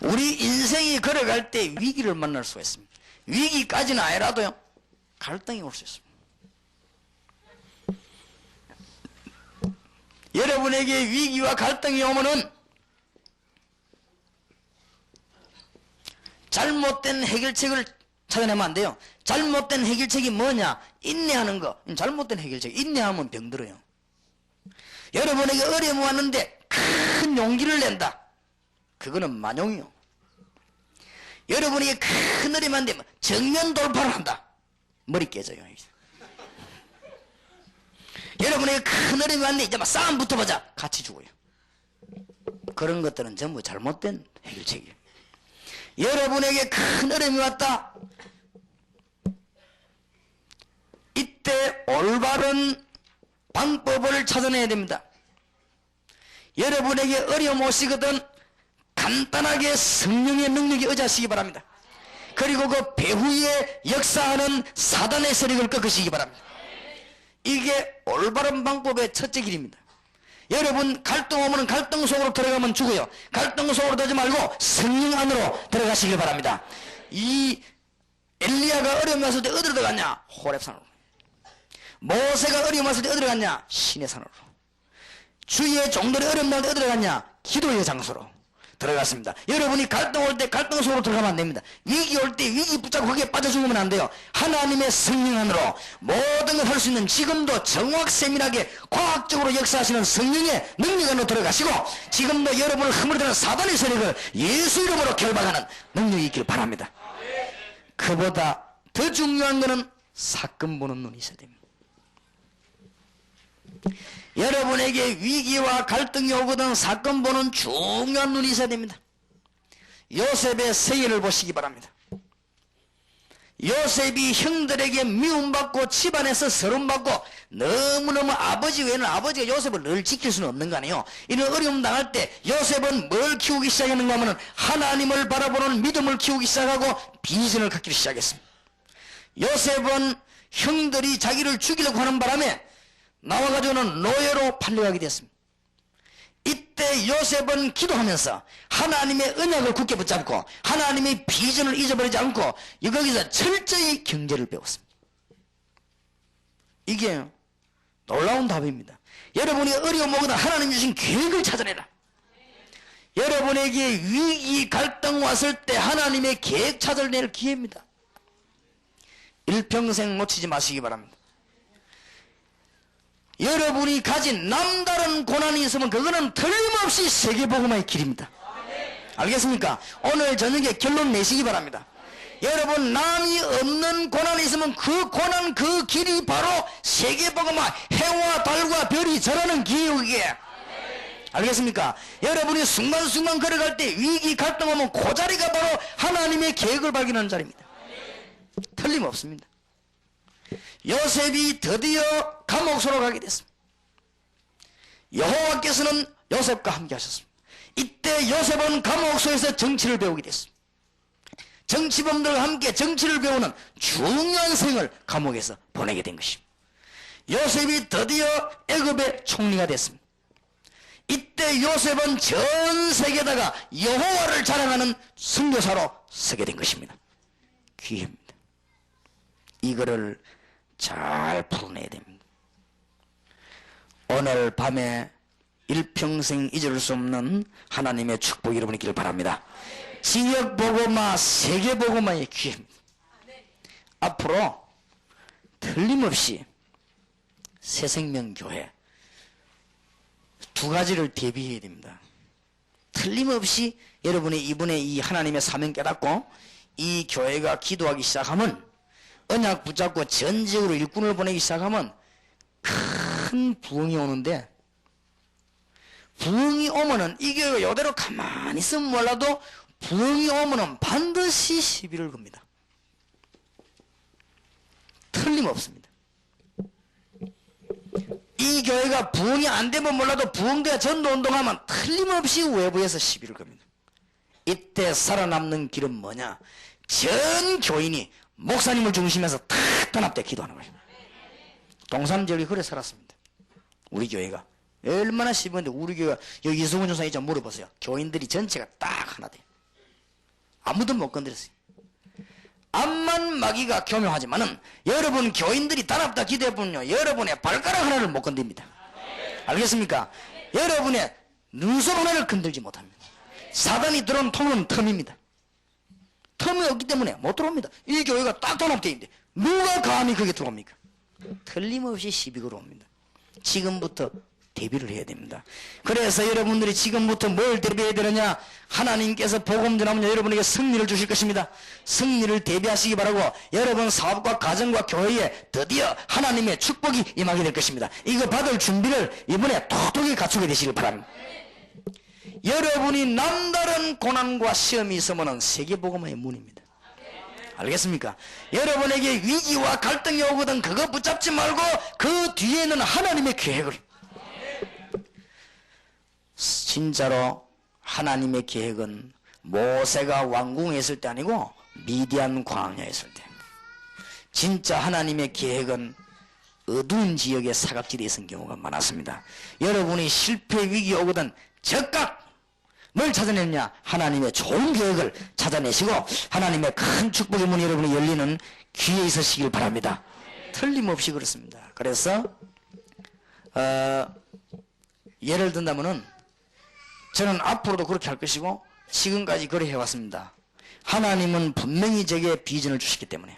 우리 인생이 걸어갈 때 위기를 만날 수가 있습니다. 위기까지는 아니라도요, 갈등이 올 수 있습니다. 여러분에게 위기와 갈등이 오면은 잘못된 해결책을 찾아내면 안 돼요. 잘못된 해결책이 뭐냐? 인내하는 거. 잘못된 해결책. 인내하면 병들어요. 여러분에게 어려움이 왔는데 큰 용기를 낸다. 그거는 만용이요. 여러분에게 큰 어려움이 왔는데 정면 돌파를 한다. 머리 깨져요. 여러분에게 큰 어려움이 왔는데 이제 막 싸움 붙어보자. 같이 죽어요. 그런 것들은 전부 잘못된 해결책이에요. 여러분에게 큰 어려움이 왔다. 이때 올바른 방법을 찾아내야 됩니다. 여러분에게 어려움 오시거든 간단하게 성령의 능력에 의지하시기 바랍니다. 그리고 그 배후에 역사하는 사단의 세력을 꺾으시기 바랍니다. 이게 올바른 방법의 첫째 길입니다. 여러분 갈등 오면 갈등 속으로 들어가면 죽어요. 갈등 속으로 들어가지 말고 성령 안으로 들어가시길 바랍니다. 이 엘리야가 어려움 왔을 때 어디로 들어갔냐? 호렙산으로. 모세가 어려움 왔을 때 어디로 갔냐? 시내 산으로. 주의 종들이 어려움 날 때 어디로 갔냐? 기도의 장소로 들어갔습니다. 여러분이 갈등 올 때 갈등 속으로 들어가면 안 됩니다. 위기 올 때 위기 붙잡고 거기에 빠져 죽으면 안 돼요. 하나님의 성령 안으로 모든 걸 할 수 있는, 지금도 정확세밀하게 과학적으로 역사하시는 성령의 능력 안으로 들어가시고, 지금도 여러분을 흐물들어 사단의 세력을 예수 이름으로 결박하는 능력이 있기를 바랍니다. 그보다 더 중요한 것은 사건 보는 눈이 있어야 됩니다. 여러분에게 위기와 갈등이 오거든 사건 보는 중요한 눈이 있어야 됩니다. 요셉의 세계를 보시기 바랍니다. 요셉이 형들에게 미움받고 집안에서 서름받고 너무너무 아버지 외에는 아버지가 요셉을 늘 지킬 수는 없는 거 아니에요. 이런 어려움 당할 때 요셉은 뭘 키우기 시작했는가 하면 하나님을 바라보는 믿음을 키우기 시작하고 비전을 갖기 시작했습니다. 요셉은 형들이 자기를 죽이려고 하는 바람에 나와가지고는 노예로 팔려가게 됐습니다. 이때 요셉은 기도하면서 하나님의 언약을 굳게 붙잡고 하나님의 비전을 잊어버리지 않고 거기서 철저히 경제를 배웠습니다. 이게 놀라운 답입니다. 여러분이 어려움 오거나 하나님 주신 계획을 찾아내라. 여러분에게 위기 갈등 왔을 때 하나님의 계획 찾아낼 기회입니다. 일평생 놓치지 마시기 바랍니다. 여러분이 가진 남다른 고난이 있으면 그거는 틀림없이 세계복음화의 길입니다. 알겠습니까? 오늘 저녁에 결론 내시기 바랍니다. 여러분 남이 없는 고난이 있으면 그 고난 그 길이 바로 세계복음화, 해와 달과 별이 절하는 길이기에. 알겠습니까? 여러분이 순간순간 걸어갈 때 위기 갈등 오면 그 자리가 바로 하나님의 계획을 발견하는 자리입니다. 틀림없습니다. 요셉이 드디어 감옥소로 가게 됐습니다. 여호와께서는 요셉과 함께 하셨습니다. 이때 요셉은 감옥소에서 정치를 배우게 됐습니다. 정치범들과 함께 정치를 배우는 중요한 생을 감옥에서 보내게 된 것입니다. 요셉이 드디어 애굽의 총리가 됐습니다. 이때 요셉은 전 세계에다가 여호와를 자랑하는 선교사로 서게 된 것입니다. 기회입니다. 이거를 잘 풀어내야 됩니다. 오늘 밤에 일평생 잊을 수 없는 하나님의 축복이 여러분 있기를 바랍니다. 지역 복음화, 세계 복음화의 기회입니다. 앞으로 틀림없이 새생명교회 두 가지를 대비해야 됩니다. 틀림없이 여러분이 이번에 이 하나님의 사명 깨닫고 이 교회가 기도하기 시작하면, 언약 붙잡고 전직으로 일꾼을 보내기 시작하면 큰 부흥이 오는데, 부흥이 오면은 이 교회가 이대로 가만히 있으면 몰라도 부흥이 오면은 반드시 시비를 겁니다. 틀림없습니다. 이 교회가 부흥이 안 되면 몰라도 부흥돼야 전도운동하면 틀림없이 외부에서 시비를 겁니다. 이때 살아남는 길은 뭐냐? 전 교인이 목사님을 중심해서 탁 단합돼 기도하는 거예요. 동산지역이 그래 살았습니다. 우리 교회가 얼마나 시비인데, 우리 교회가 여기 이수근 전사님 좀 물어보세요. 교인들이 전체가 딱 하나 돼요. 아무도 못 건드렸어요. 암만 마귀가 교묘하지만은 여러분 교인들이 단합다 기도해보면요, 여러분의 발가락 하나를 못 건듭니다. 알겠습니까? 여러분의 눈썹 하나를 건들지 못합니다. 사단이 들어온 통로는 틈입니다. 틈이 없기 때문에 못 들어옵니다. 이 교회가 딱 단합되어 있는데 누가 감히 그게 들어옵니까? 틀림없이 시비 걸어옵니다. 지금부터 대비를 해야 됩니다. 그래서 여러분들이 지금부터 뭘 대비해야 되느냐? 하나님께서 복음 전하면 여러분에게 승리를 주실 것입니다. 승리를 대비하시기 바라고, 여러분 사업과 가정과 교회에 드디어 하나님의 축복이 임하게 될 것입니다. 이거 받을 준비를 이번에 톡톡히 갖추게 되시길 바랍니다. 여러분이 남다른 고난과 시험이 있으면 세계복음화의 문입니다. 알겠습니까? 여러분에게 위기와 갈등이 오거든 그거 붙잡지 말고 그 뒤에는 하나님의 계획을, 진짜로 하나님의 계획은 모세가 왕궁에 있을 때 아니고 미디안 광야에 있을 때, 진짜 하나님의 계획은 어두운 지역의 사각지대에 있는 경우가 많았습니다. 여러분이 실패 위기 오거든 적각 뭘 찾아내느냐? 하나님의 좋은 계획을 찾아내시고 하나님의 큰 축복의 문이 여러분이 열리는 기회에 있으시길 바랍니다. 틀림없이 그렇습니다. 그래서 예를 든다면은 저는 앞으로도 그렇게 할 것이고 지금까지 그렇게 해왔습니다. 하나님은 분명히 제게 비전을 주셨기 때문에,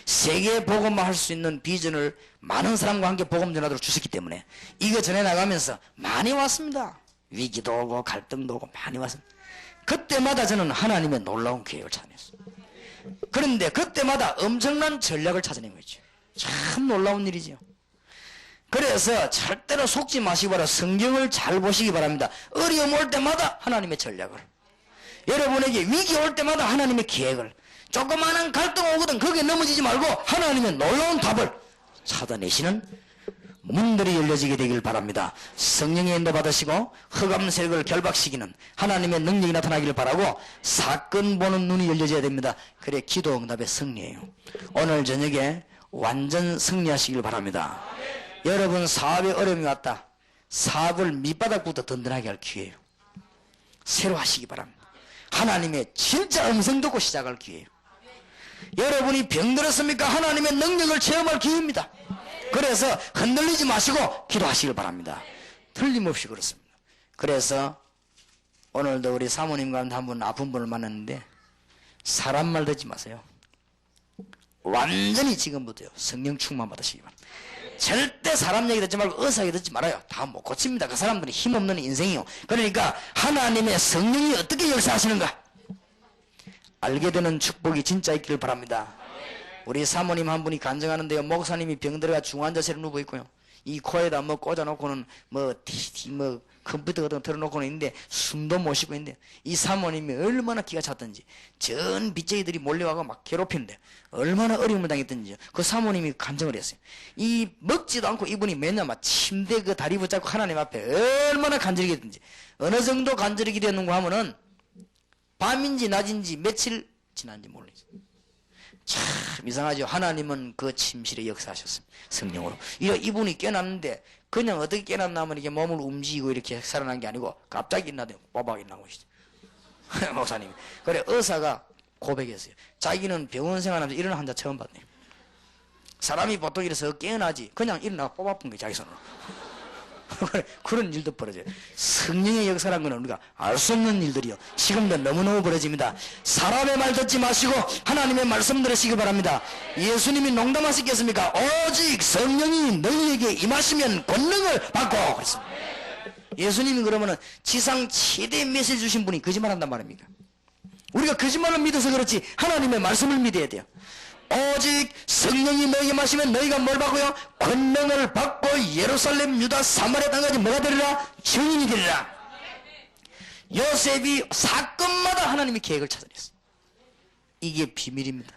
세계 복음화 할 수 있는 비전을 많은 사람과 함께 복음 전하도록 주셨기 때문에 이거 전해 나가면서 많이 왔습니다. 위기도 오고 갈등도 오고 많이 왔습니다. 그때마다 저는 하나님의 놀라운 계획을 찾아냈어요. 그런데 그때마다 엄청난 전략을 찾아낸 거죠. 참 놀라운 일이죠. 그래서 절대로 속지 마시기 바라. 성경을 잘 보시기 바랍니다. 어려움 올 때마다 하나님의 전략을, 여러분에게 위기 올 때마다 하나님의 계획을, 조그마한 갈등 오거든 거기에 넘어지지 말고 하나님의 놀라운 답을 찾아내시는 문들이 열려지게 되길 바랍니다. 성령의 인도 받으시고 흑암 세력을 결박시키는 하나님의 능력이 나타나기를 바라고, 사건 보는 눈이 열려져야 됩니다. 그래 기도 응답의 승리예요. 오늘 저녁에 완전 승리하시길 바랍니다. 여러분 사업에 어려움이 왔다. 사업을 밑바닥부터 든든하게 할 기회예요. 새로 하시기 바랍니다. 하나님의 진짜 음성 듣고 시작할 기회예요. 여러분이 병들었습니까? 하나님의 능력을 체험할 기회입니다. 그래서 흔들리지 마시고 기도하시길 바랍니다. 틀림없이 그렇습니다. 그래서 오늘도 우리 사모님과 한 분 아픈 분을 만났는데 사람 말 듣지 마세요. 완전히 지금부터요 성령 충만 받으시기 바랍니다. 절대 사람 얘기 듣지 말고 의사 얘기 듣지 말아요. 다 못 고칩니다. 그 사람들이 힘없는 인생이요. 그러니까 하나님의 성령이 어떻게 역사하시는가 알게 되는 축복이 진짜 있기를 바랍니다. 우리 사모님 한 분이 간증하는데요, 목사님이 병들어가 중환자실에 누워 있고요, 이 코에다 뭐 꽂아놓고는 뭐 컴퓨터 같은 거 틀어놓고는 있는데 숨도 못 쉬고 있는데, 이 사모님이 얼마나 기가 찼던지 전 빚쟁이들이 몰려와서 막 괴롭히는데 얼마나 어려움을 당했던지 그 사모님이 간증을 했어요. 이 먹지도 않고 이분이 맨날 막 침대 그 다리 붙잡고 하나님 앞에 얼마나 간절히 했던지, 어느 정도 간절히 기도했는가 하면은 밤인지 낮인지 며칠 지난지 모르겠어요. 참 이상하죠. 하나님은 그 침실에 역사하셨습니다. 성령으로. 이분이 깨났는데 그냥 어떻게 깨났나면 이게 몸을 움직이고 이렇게 살아난 게 아니고 갑자기 일어나더니 빠박 일어난 것이죠. 목사님이. 그래 의사가 고백했어요. 자기는 병원 생활하면서 이런 환자 처음 봤네요. 사람이 보통 이래서 깨어나지 그냥 일어나가 뽑아픈 거예요. 자기 손으로. 그런 일도 벌어져요. 성령의 역사라는 건 우리가 알 수 없는 일들이요. 지금도 너무너무 벌어집니다. 사람의 말 듣지 마시고 하나님의 말씀 들으시기 바랍니다. 예수님이 농담하시겠습니까? 오직 성령이 너희에게 임하시면 권능을 받고 그랬습니다. 예수님이 그러면은 지상 최대 메시지 주신 분이 거짓말한단 말입니까? 우리가 거짓말을 믿어서 그렇지 하나님의 말씀을 믿어야 돼요. 오직 성령이 너희에게 마시면 너희가 뭘 받고요? 권능을 받고 예루살렘, 유다, 사마리아 땅까지 뭐가 되리라? 증인이 되리라. 요셉이 사건마다 하나님의 계획을 찾아냈어요. 이게 비밀입니다.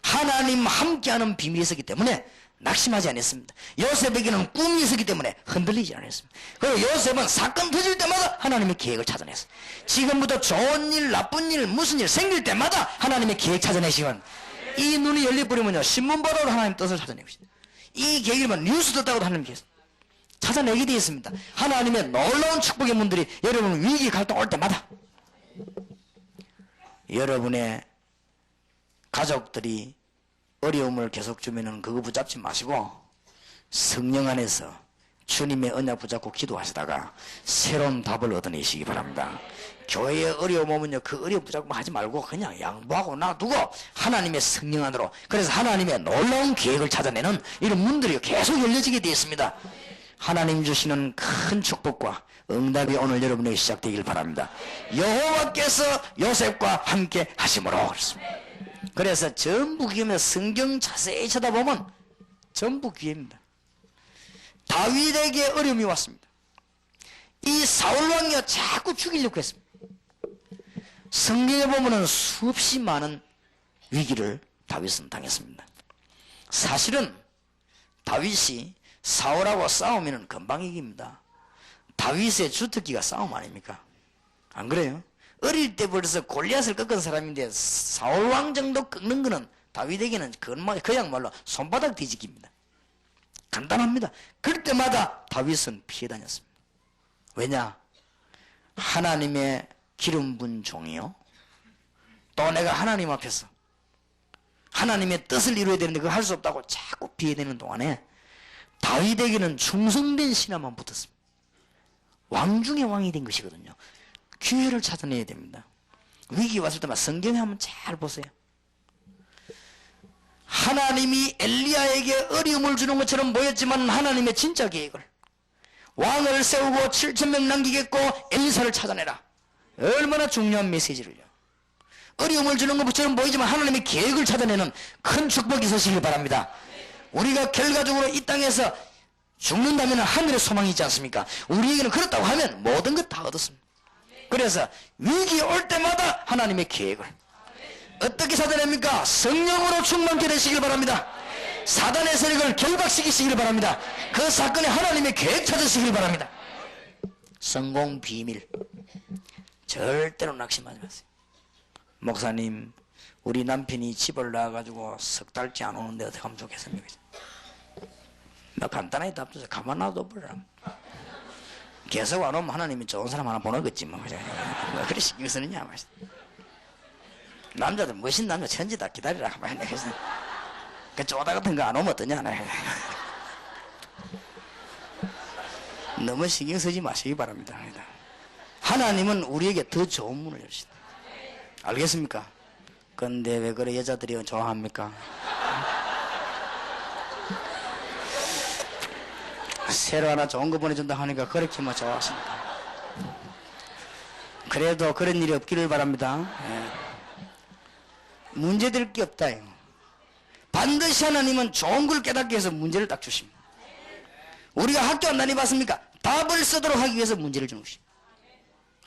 하나님 함께하는 비밀이 있었기 때문에 낙심하지 않았습니다. 요셉에게는 꿈이 있었기 때문에 흔들리지 않았습니다. 그리고 요셉은 사건 터질 때마다 하나님의 계획을 찾아냈어요. 지금부터 좋은 일, 나쁜 일, 무슨 일 생길 때마다 하나님의 계획 찾아내시면 이 눈이 열려버리면요 신문 보다도 하나님 뜻을 찾아내고 있습니다. 이 계획이면 뉴스 듣다고도 하나님 계획 찾아내게 되어 있습니다. 하나님의 놀라운 축복의 문들이 여러분 위기 갈등 올 때마다 여러분의 가족들이 어려움을 계속 주면은 그거 붙잡지 마시고 성령 안에서 주님의 언약 붙잡고 기도하시다가 새로운 답을 얻어내시기 바랍니다. 교회에 어려움 오면요 그 어려움 붙잡고 하지 말고 그냥 양보하고 놔두고 하나님의 성령 안으로, 그래서 하나님의 놀라운 계획을 찾아내는 이런 문들이 계속 열려지게 되어 있습니다. 하나님 주시는 큰 축복과 응답이 오늘 여러분에게 시작되길 바랍니다. 여호와께서 요셉과 함께 하심으로 그렇습니다. 그래서 전부 기회면 성경 자세히 쳐다보면 전부 기회입니다. 다윗에게 어려움이 왔습니다. 이 사울왕이요 자꾸 죽이려고 했습니다. 성경에 보면은 수없이 많은 위기를 다윗은 당했습니다. 사실은 다윗이 사울하고 싸우면 금방 이깁니다. 다윗의 주특기가 싸움 아닙니까? 안 그래요? 어릴 때 벌써 골리앗을 꺾은 사람인데 사울왕 정도 꺾는 거는 다윗에게는 그야말로 손바닥 뒤집기입니다. 간단합니다. 그럴 때마다 다윗은 피해 다녔습니다. 왜냐? 하나님의 기름 분 종이요. 또 내가 하나님 앞에서 하나님의 뜻을 이루어야 되는데 그걸 할 수 없다고 자꾸 피해되는 동안에 다윗에게는 충성된 신하만 붙었습니다. 왕 중에 왕이 된 것이거든요. 기회를 찾아내야 됩니다. 위기 왔을 때마다 성경에 한번 잘 보세요. 하나님이 엘리야에게 어려움을 주는 것처럼 보였지만 하나님의 진짜 계획을, 왕을 세우고 7,000명 남기겠고 엘리사를 찾아내라, 얼마나 중요한 메시지를요. 어려움을 주는 것처럼 보이지만 하나님의 계획을 찾아내는 큰 축복이 있으시길 바랍니다. 우리가 결과적으로 이 땅에서 죽는다면 하늘의 소망이 있지 않습니까? 우리에게는 그렇다고 하면 모든 것 다 얻었습니다. 그래서 위기 올 때마다 하나님의 계획을 어떻게 찾아냅니까? 성령으로 충만케 되시길 바랍니다. 사단의 세력을 결박시키시길 바랍니다. 그 사건에 하나님의 계획 찾으시길 바랍니다. 성공 비밀 절대로 낙심하지 마세요. 목사님, 우리 남편이 집을 나와가지고 석 달째 안 오는데 어떻게 하면 좋겠습니까? 나 간단하게 답 주세요. 가만 놔둬 버려. 계속 안 오면 하나님이 좋은 사람 하나 보내겠지 뭐. 왜 그래 신경 쓰느냐 말이야. 남자들 멋있는 남자 천지다 기다리라 말이야. 그 쪼다 같은 거 안 오면 어떠냐. 너무 신경 쓰지 마시기 바랍니다. 하나님은 우리에게 더 좋은 문을 열시다. 알겠습니까? 근데 왜 그래 여자들이 좋아합니까? 새로 하나 좋은 거 보내준다 하니까 그렇게 뭐 좋아하십니다. 그래도 그런 일이 없기를 바랍니다. 문제될 게 없다. 반드시 하나님은 좋은 걸 깨닫기 위해서 문제를 딱 주십니다. 우리가 학교 안 다녀봤습니까? 답을 쓰도록 하기 위해서 문제를 주는 것입니다.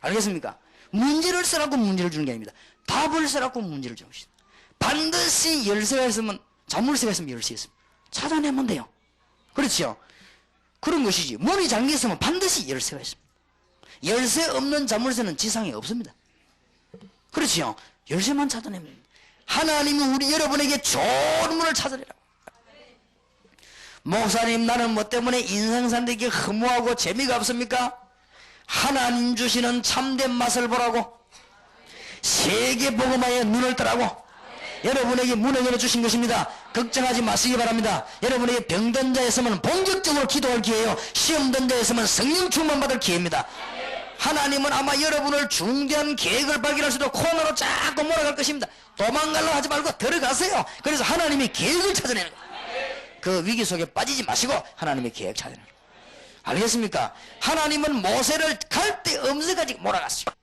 알겠습니까? 문제를 쓰라고 문제를 주는 게 아닙니다. 답을 쓰라고 문제를 주는 것입니다. 반드시 열쇠가 있으면, 자물쇠가 있으면 열쇠 있습니다. 찾아내면 돼요. 그렇죠? 그런 것이지. 문이 잠겨 있으면 반드시 열쇠가 있습니다. 열쇠 없는 자물쇠는 지상에 없습니다. 그렇죠? 열쇠만 찾아내면 됩니다. 하나님은 우리 여러분에게 좋은 문을 찾아내라고. 목사님, 나는 뭐 때문에 인생 사는데 이게 허무하고 재미가 없습니까? 하나님 주시는 참된 맛을 보라고, 세계 복음화에 눈을 뜨라고, 여러분에게 문을 열어주신 것입니다. 걱정하지 마시기 바랍니다. 여러분에게 병든 자에 있으면 본격적으로 기도할 기회예요. 시험된 자에 있으면 성령 충만 받을 기회입니다. 하나님은 아마 여러분을 중대한 계획을 발견할 수도 코너로 자꾸 몰아갈 것입니다. 도망가려고 하지 말고 들어가세요. 그래서 하나님의 계획을 찾아내는 거예요. 그 위기 속에 빠지지 마시고 하나님의 계획 찾아내는 거예요. 알겠습니까? 하나님은 모세를 갈대 엄새까지 몰아갔어요.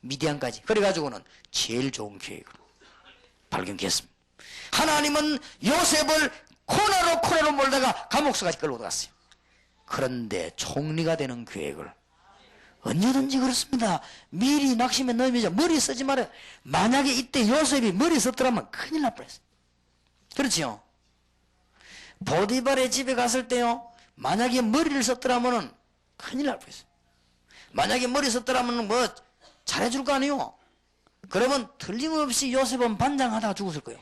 미디안까지. 그래가지고는 제일 좋은 계획을 발견했습니다. 하나님은 요셉을 코너로 몰다가 감옥소까지 끌고 갔어요. 그런데 총리가 되는 계획을 언제든지 그렇습니다. 미리 낙심에 넣으면 머리 쓰지 말아요. 만약에 이때 요셉이 머리 썼더라면 큰일 날 뻔했어요. 그렇지요? 보디발의 집에 갔을 때요, 만약에 머리를 썼더라면 큰일 날 뻔했어요. 만약에 머리 썼더라면 뭐 잘해줄 거 아니에요? 그러면 틀림없이 요셉은 반장하다가 죽었을 거예요.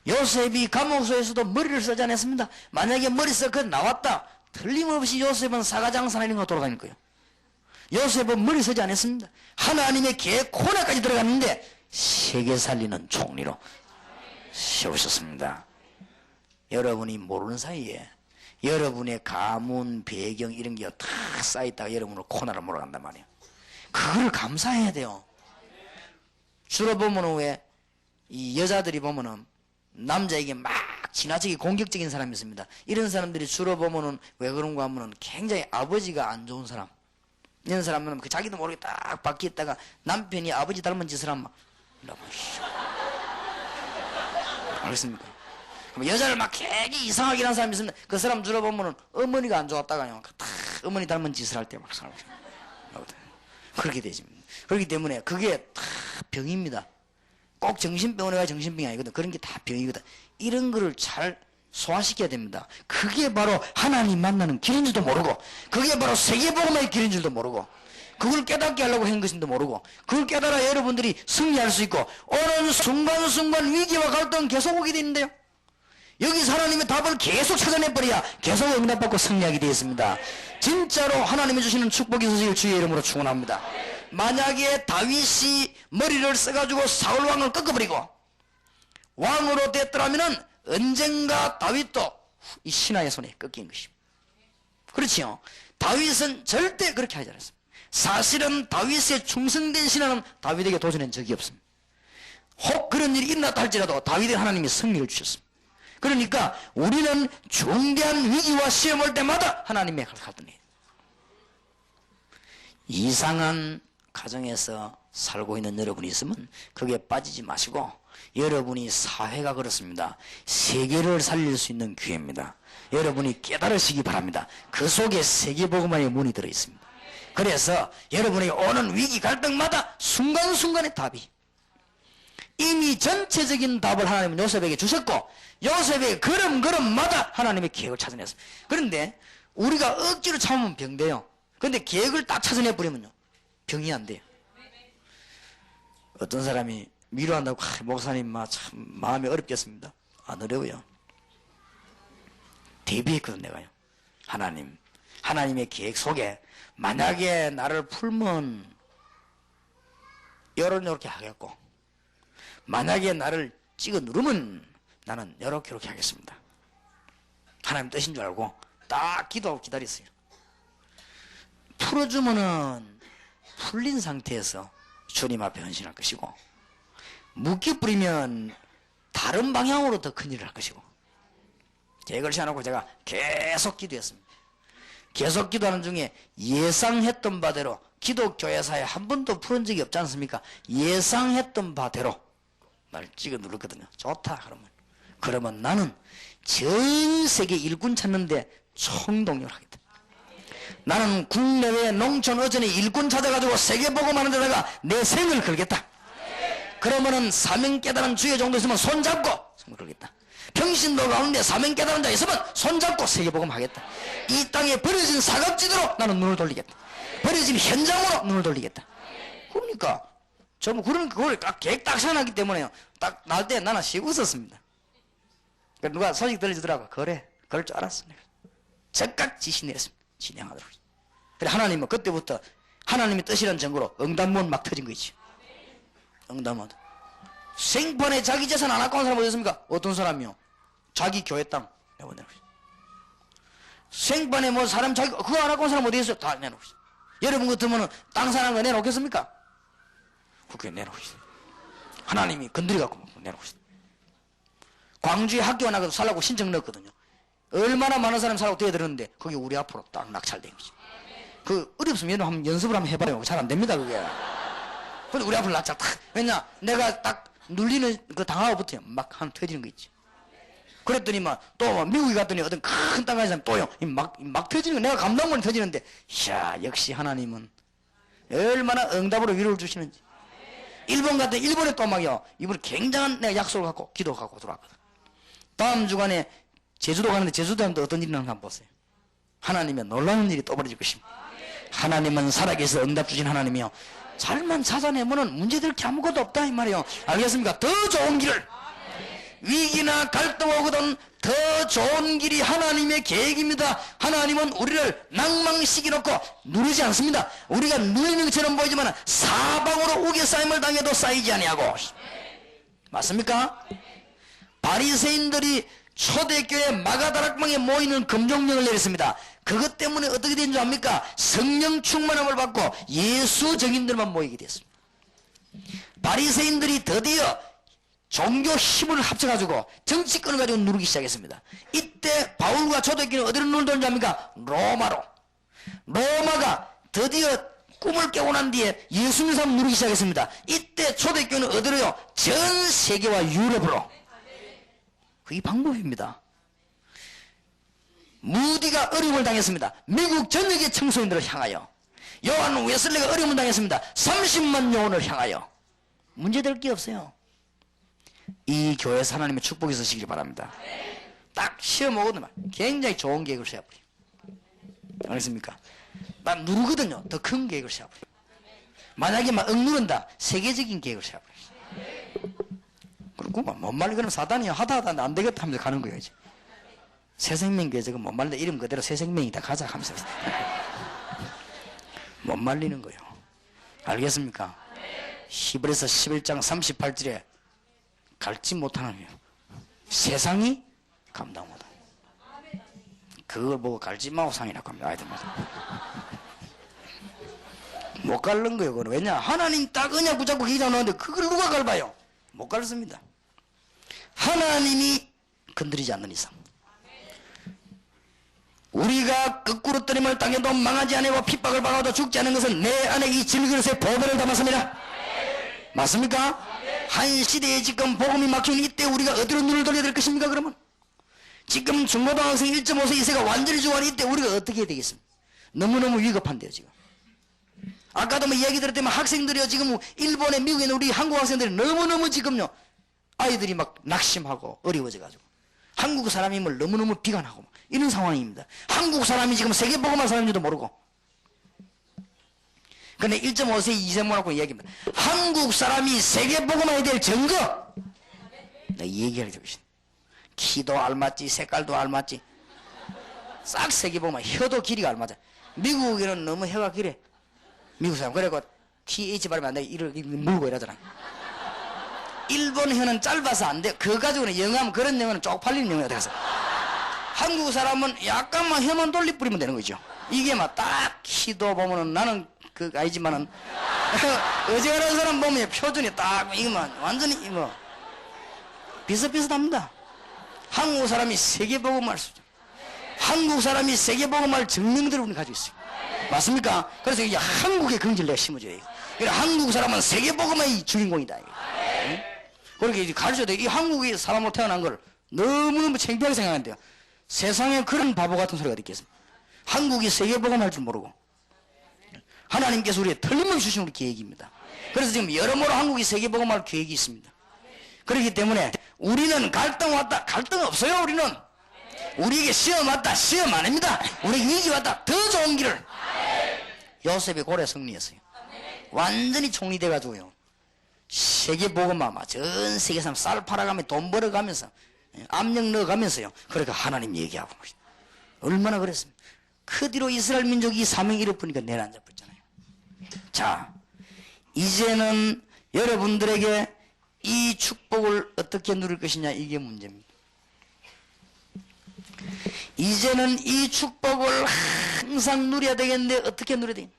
요셉이 감옥소에서도 머리를 쓰지 않았습니다. 만약에 머리 써서 나왔다, 틀림없이 요셉은 사가장사나 이런 거 돌아다닐 거예요. 요셉은 머리 쓰지 않았습니다. 하나님의 계획 코너까지 들어갔는데 세계 살리는 총리로 세우셨습니다. 여러분이 모르는 사이에 여러분의 가문, 배경 이런 게 다 쌓여있다가 여러분을 코너로 몰아간단 말이에요. 그걸 감사해야 돼요. 주로 보면은 왜 이 여자들이 보면은 남자에게 막 지나치게 공격적인 사람이 있습니다. 이런 사람들이 주로 보면은 왜 그런가 하면은 굉장히 아버지가 안 좋은 사람, 이런 사람은 그 자기도 모르게 딱 밖에 있다가 남편이 아버지 닮은 짓을 하면 막 이러고 알겠습니까? 여자를 막 괜히 이상하게 하는 사람이 있습니다. 그 사람 주로 보면은 어머니가 안 좋았다가요, 딱 어머니 닮은 짓을 할 때 막 그렇게 되지. 그렇기 때문에 그게 다 병입니다. 꼭 정신병원에 가야 정신병이 아니거든. 그런 게 다 병이거든. 이런 거를 잘 소화시켜야 됩니다. 그게 바로 하나님 만나는 길인 줄도 모르고, 그게 바로 세계복음의 길인 줄도 모르고, 그걸 깨닫게 하려고 한 것인지도 모르고, 그걸 깨달아 여러분들이 승리할 수 있고, 오는 순간순간 위기와 갈등 계속 오게 되는데요, 여기서 하나님의 답을 계속 찾아내버려야 계속 응답받고 승리하게 되어 있습니다. 진짜로 하나님이 주시는 축복이 있으시길 주의 이름으로 축원합니다. 만약에 다윗이 머리를 써가지고 사울왕을 꺾어버리고 왕으로 됐더라면 언젠가 다윗도 이 신하의 손에 꺾인 것입니다. 그렇지요? 다윗은 절대 그렇게 하지 않았습니다. 사실은 다윗의 충성된 신하는 다윗에게 도전한 적이 없습니다. 혹 그런 일이 일어났다 할지라도 다윗의 하나님이 승리를 주셨습니다. 그러니까 우리는 중대한 위기와 시험 올 때마다 하나님의 갈등이에요. 이상한 가정에서 살고 있는 여러분이 있으면 거기에 빠지지 마시고, 여러분이 사회가 그렇습니다. 세계를 살릴 수 있는 기회입니다. 여러분이 깨달으시기 바랍니다. 그 속에 세계복음화의 문이 들어있습니다. 그래서 여러분이 오는 위기 갈등마다 순간순간의 답이, 이미 전체적인 답을 하나님은 요셉에게 주셨고, 요셉의 걸음걸음마다 하나님의 계획을 찾아냈어요. 그런데 우리가 억지로 참으면 병돼요. 그런데 계획을 딱 찾아내버리면요, 병이 안 돼요. 어떤 사람이 위로한다고, 목사님 참 마음이 어렵겠습니다. 안 어려워요. 대비했거든 내가요. 하나님의 계획 속에 만약에 나를 풀면 요렇게 하겠고, 만약에 나를 찍어 누르면 나는 요렇게 하겠습니다. 하나님 뜻인 줄 알고 딱 기도하고 기다렸어요. 풀어주면은 풀린 상태에서 주님 앞에 헌신할 것이고, 묶여 뿌리면 다른 방향으로 더 큰 일을 할 것이고, 계획을 세워놓고 제가 계속 기도했습니다. 계속 기도하는 중에 예상했던 바대로, 기독교회사에 한 번도 풀은 적이 없지 않습니까? 예상했던 바대로 날 찍어 누르거든요. 좋다 그러면 나는 전 세계 일꾼 찾는데 총동력을 하겠다. 나는 국내외 농촌 어전에 일꾼 찾아가지고 세계복음하는 데다가 내 생을 걸겠다. 그러면은 사명 깨달은 주의 정도 있으면 손잡고 생을 걸겠다. 평신도 가운데 사명 깨달은 자 있으면 손잡고 세계복음 하겠다. 이 땅에 버려진 사각지대로 나는 눈을 돌리겠다. 버려진 현장으로 눈을 돌리겠다. 그러니까 전부 그걸 딱 계획 딱 세워놨기 때문에요, 딱 날 때 나는 쉬고 있었습니다. 누가 소식 들려주더라고. 그래, 그럴 줄 알았어. 즉각 지시 내렸습니다. 진행하도록. 그래, 하나님은 그때부터 하나님의 뜻이라는 증거로 응답문 막 터진 거 있지. 응답문 생판에 자기 재산 안 아까운 사람 어디 있습니까? 어떤 사람이요? 자기 교회 땅 내보내는 거죠. 생판에 뭐 사람 자기 그거 안 아까운 사람 어디 있어요? 다 내놓고 있어요. 여러분 같으면 땅 사는 거 내놓겠습니까? 그게 내놓고 있어요. 하나님이 건드려갖고 내놓고 있어요. 광주에 학교 나가서 살라고 신청 넣었거든요. 얼마나 많은 사람 살라고 뛰어들었는데 그게 우리 앞으로 딱 낙찰된 거죠. 그 어렵으면 한번 연습을 한번 해봐요. 잘 안 됩니다 그게. 근데 우리 앞으로 낙찰 딱. 왜냐 내가 딱 눌리는 그 당하고부터 막 한 터지는 거 있지. 그랬더니 또 미국에 갔더니 어떤 큰 땅 가진 사람 또요 막 터지는 거 내가 감당 못해 터지는데 이야 역시 하나님은 얼마나 응답으로 위로를 주시는지. 일본 갔더니 일본에 또 막요 이번에 굉장한 내가 약속을 갖고 기도하고 들어왔거든. 다음 주간에 제주도 가는데 제주도 하면 어떤 일이 나는가 한번 보세요. 하나님의 놀라운 일이 또 벌어질 것입니다. 하나님은 살아계셔서 응답 주신 하나님이요 잘만 찾아내면은 문제될 게 아무것도 없다 이 말이에요. 알겠습니까? 더 좋은 길을 위기나 갈등 오거든 더 좋은 길이 하나님의 계획입니다. 하나님은 우리를 낭망시켜놓고 누르지 않습니다. 우리가 누리는 것처럼 보이지만 사방으로 우겨싸임을 당해도 쌓이지 아니하고. 맞습니까? 바리새인들이 초대교회 마가다락방에 모이는 금종령을 내렸습니다. 그것 때문에 어떻게 된 줄 압니까? 성령 충만함을 받고 예수 정인들만 모이게 됐습니다. 바리새인들이 드디어 종교 힘을 합쳐가지고 정치권을 가지고 누르기 시작했습니다. 이때 바울과 초대교회는 어디로 누르는 줄 압니까? 로마로. 로마가 드디어 꿈을 깨고 난 뒤에 예수 믿는 사람 누르기 시작했습니다. 이때 초대교회는 어디로요? 전 세계와 유럽으로. 그게 방법입니다. 무디가 어려움을 당했습니다. 미국 전역의 청소년들을 향하여. 요한 웨슬리가 어려움을 당했습니다. 30만 영혼을 향하여. 문제될 게 없어요. 이 교회에서 하나님의 축복이 있으시길 바랍니다. 딱 시험 오거든 굉장히 좋은 계획을 세워버려요. 알겠습니까? 막 누르거든요. 더 큰 계획을 세워버려요. 만약에 막 억누른다. 세계적인 계획을 세워버려요. 그리고 못 말리면 사단이 하다 안 되겠다 하면서 가는 거예요. 이제. 새생명교회 저거 못 말린다. 이름 그대로 새생명이다 가자 하면서 못 말리는 거예요. 알겠습니까? 히브리서 11장 38절에 갈지 못하는 거예요. 세상이 감당 못하는. 그걸 보고 갈지 마고 상이라고 합니다. 아이들마다. 못 갈는 거예요. 그건. 왜냐? 하나님 딱 언약 붙잡고 기자 나오는데 그걸 누가 갈봐요? 못 갈습니다. 하나님이 건드리지 않는 이상. 우리가 거꾸로 뜨림을 당해도 망하지 않고 핍박을 받아도 죽지 않은 것은 내 안에 이 질그릇에 보배를 담았습니다. 맞습니까? 한 시대에 지금 복음이 막히는 이때 우리가 어디로 눈을 돌려야 될 것입니까? 그러면 지금 중고등학생 1.5세 2세가 완전히 죽어가는 이때 우리가 어떻게 해야 되겠습니까? 너무너무 위급한데요 지금. 아까도 뭐 얘기 들었더니 학생들이요 지금 일본에 미국에 있는 우리 한국 학생들이 너무너무 지금요 아이들이 막 낙심하고 어려워져가지고 한국 사람임을 너무너무 비관하고 이런 상황입니다. 한국 사람이 지금 세계복음할 사람인지도 모르고. 근데 1.5세 2세 모라고 얘기합니다. 한국 사람이 세계복음해야 될 증거. 내가 얘기하려고 했습니다. 키도 알맞지 색깔도 알맞지 싹 세계복음만 혀도 길이가 알맞아. 미국에는 너무 혀가 길해. 미국 사람 그래고 TH 발음이 안 돼. 이를 물고 이러잖아. 일본 혀는 짧아서 안 돼. 그거 가지고는 영어하면 그런 영어는 쪽팔리는 영어가 돼서. 한국 사람은 약간만 혀만 돌리 뿌리면 되는 거죠. 이게 막 딱 키도 보면은 나는 그 아니지만은 어지간한 사람 보면 표준이 딱 이거만 완전히 이거 비슷비슷합니다. 한국 사람이 세계복음할 수 있죠. 한국 사람이 세계복음할 증명들을 우리 가지고 있어요. 맞습니까? 그래서 이제 한국의 긍지를 내가 심어줘야 돼요. 그러니까 한국 사람은 세계복음의 주인공이다. 응? 그렇게 이제 가르쳐야 돼. 이 한국의 사람으로 태어난 걸 너무너무 창피하게 생각하는데요. 세상에 그런 바보 같은 소리가 듣겠습니다. 한국이 세계복음할 줄 모르고. 하나님께서 우리의 틀림없이 주신 우리 계획입니다. 그래서 지금 여러모로 한국이 세계복음할 계획이 있습니다. 그렇기 때문에 우리는 갈등 왔다 갈등 없어요. 우리는 우리에게 시험 왔다 시험 아닙니다. 우리에게 위기 왔다 더 좋은 길을. 요셉이 고래 승리했어요. 완전히 총리돼가지고요 세계복음만 전 세계 사람 쌀 팔아가며 돈 벌어가면서 압력 넣어가면서요 그러니까 하나님 얘기하고 얼마나 그랬습니까? 그 뒤로 이스라엘 민족이 사명 잃어버리니까 내려앉아버렸잖아요. 자 이제는 여러분들에게 이 축복을 어떻게 누릴 것이냐, 이게 문제입니다. 이제는 이 축복을 항상 누려야 되겠는데 어떻게 누려야 되겠냐.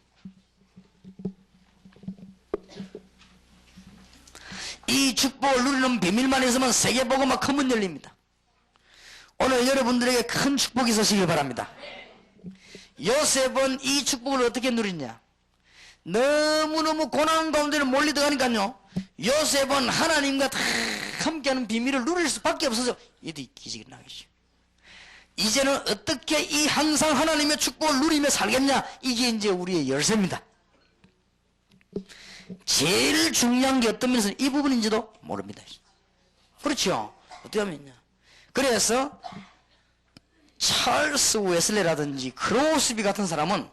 이 축복을 누리는 비밀만 있으면 세계복음화 큰 문 열립니다. 오늘 여러분들에게 큰 축복이 있으시길 바랍니다. 요셉은 이 축복을 어떻게 누리냐. 너무너무 고난 가운데를 몰리들어가니까요, 요셉은 하나님과 다 함께하는 비밀을 누릴 수밖에 없어서 이들이 기적이 나겠죠. 이제는 어떻게 이 항상 하나님의 축복을 누리며 살겠냐, 이게 이제 우리의 열쇠입니다. 제일 중요한 게 어떤 면에서 이 부분인지도 모릅니다. 그렇죠? 어떻게 하면 있냐. 그래서 찰스 웨슬레라든지 크로스비 같은 사람은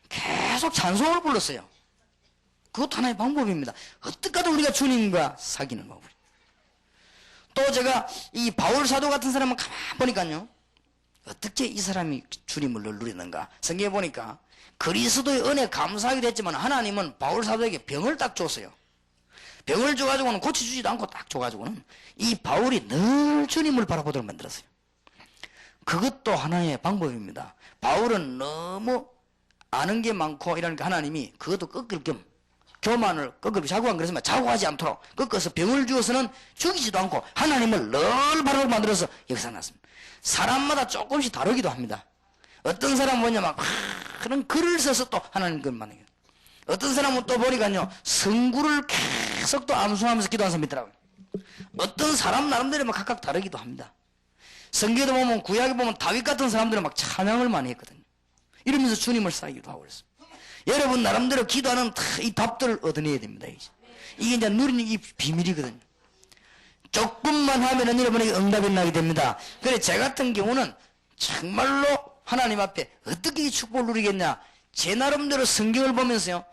계속 찬송을 불렀어요. 그것도 하나의 방법입니다. 어떻게 하든 우리가 주님과 사귀는 방법. 또 제가 이 바울 사도 같은 사람은 가만 보니까요, 어떻게 이 사람이 주님을 누리는가 성경에 보니까 그리스도의 은혜 감사하기도 했지만 하나님은 바울 사도에게 병을 딱 줬어요. 병을 줘가지고는 고쳐주지도 않고 딱 줘가지고는 이 바울이 늘 주님을 바라보도록 만들었어요. 그것도 하나의 방법입니다. 바울은 너무 아는 게 많고 이러니까 하나님이 그것도 꺾을 겸 교만을 꺾을 자고한 그랬으면 자고하지 않도록 꺾어서 병을 주어서는 죽이지도 않고 하나님을 늘 바라보도록 만들어서 역사 났습니다. 사람마다 조금씩 다르기도 합니다. 어떤 사람은 뭐냐면 그런 글을 써서 또 하나님 글 만나요. 어떤 사람은 또 보니까요, 성구를 계속 또 암송하면서 기도하는 사람이 있더라고요. 어떤 사람 나름대로 막 각각 다르기도 합니다. 성경에도 보면, 구약에 보면 다윗 같은 사람들은 막 찬양을 많이 했거든요. 이러면서 주님을 쌓이기도 하고 그랬어요. 여러분 나름대로 기도하는 이 답들을 얻어내야 됩니다. 이게 이제 누리는 이 비밀이거든요. 조금만 하면은 여러분에게 응답이 나게 됩니다. 그래, 제 같은 경우는 정말로 하나님 앞에 어떻게 이 축복을 누리겠냐, 제 나름대로 성경을 보면서요,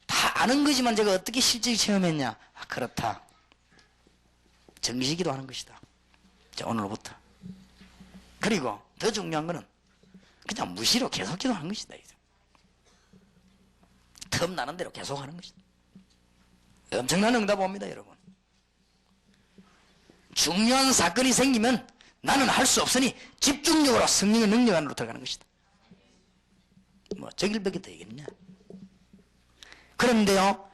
다 아는 거지만 제가 어떻게 실제 체험했냐. 그렇다. 정식기도 하는 것이다. 자, 오늘부터. 그리고 더 중요한 거는 그냥 무시로 계속 기도하는 것이다. 틈 나는 대로 계속 하는 것이다. 엄청난 응답 옵니다, 여러분. 중요한 사건이 생기면 나는 할 수 없으니 집중력으로 성령의 능력 안으로 들어가는 것이다. 뭐 저길밖에 더 얘기했냐. 그런데요,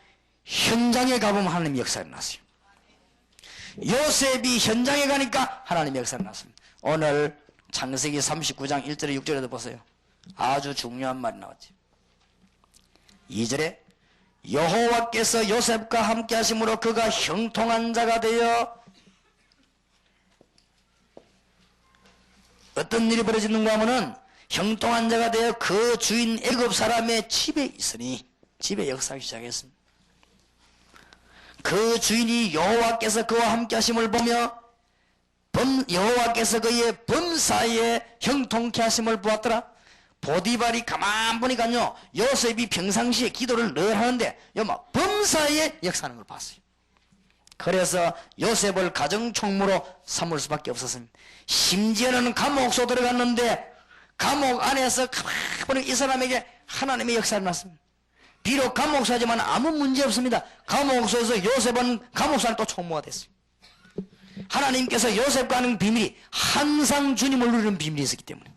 현장에 가보면 하나님의 역사가 났어요. 요셉이 현장에 가니까 하나님의 역사가 났습니다. 오늘 창세기 39장 1절에 6절에도 보세요. 아주 중요한 말이 나왔죠. 2절에 여호와께서 요셉과 함께 하심으로 그가 형통한 자가 되어, 어떤 일이 벌어지는가 하면은 형통한 자가 되어 그 주인 애굽 사람의 집에 있으니, 집에 역사하기 시작했습니다. 그 주인이 여호와께서 그와 함께 하심을 보며 여호와께서 그의 범사에 형통케 하심을 보았더라. 보디발이 가만 보니까요, 요셉이 평상시에 기도를 늘 하는데 범사에 역사하는 걸 봤어요. 그래서 요셉을 가정총무로 삼을 수밖에 없었습니다. 심지어는 감옥소 들어갔는데 감옥 안에서 가만히 보니 이 사람에게 하나님의 역사가 났습니다. 비록 감옥소지만 아무 문제 없습니다. 감옥소에서 요셉은 감옥소 안에 또 총무가 됐어요. 하나님께서 요셉과 하는 비밀이 항상 주님을 누리는 비밀이 있었기 때문에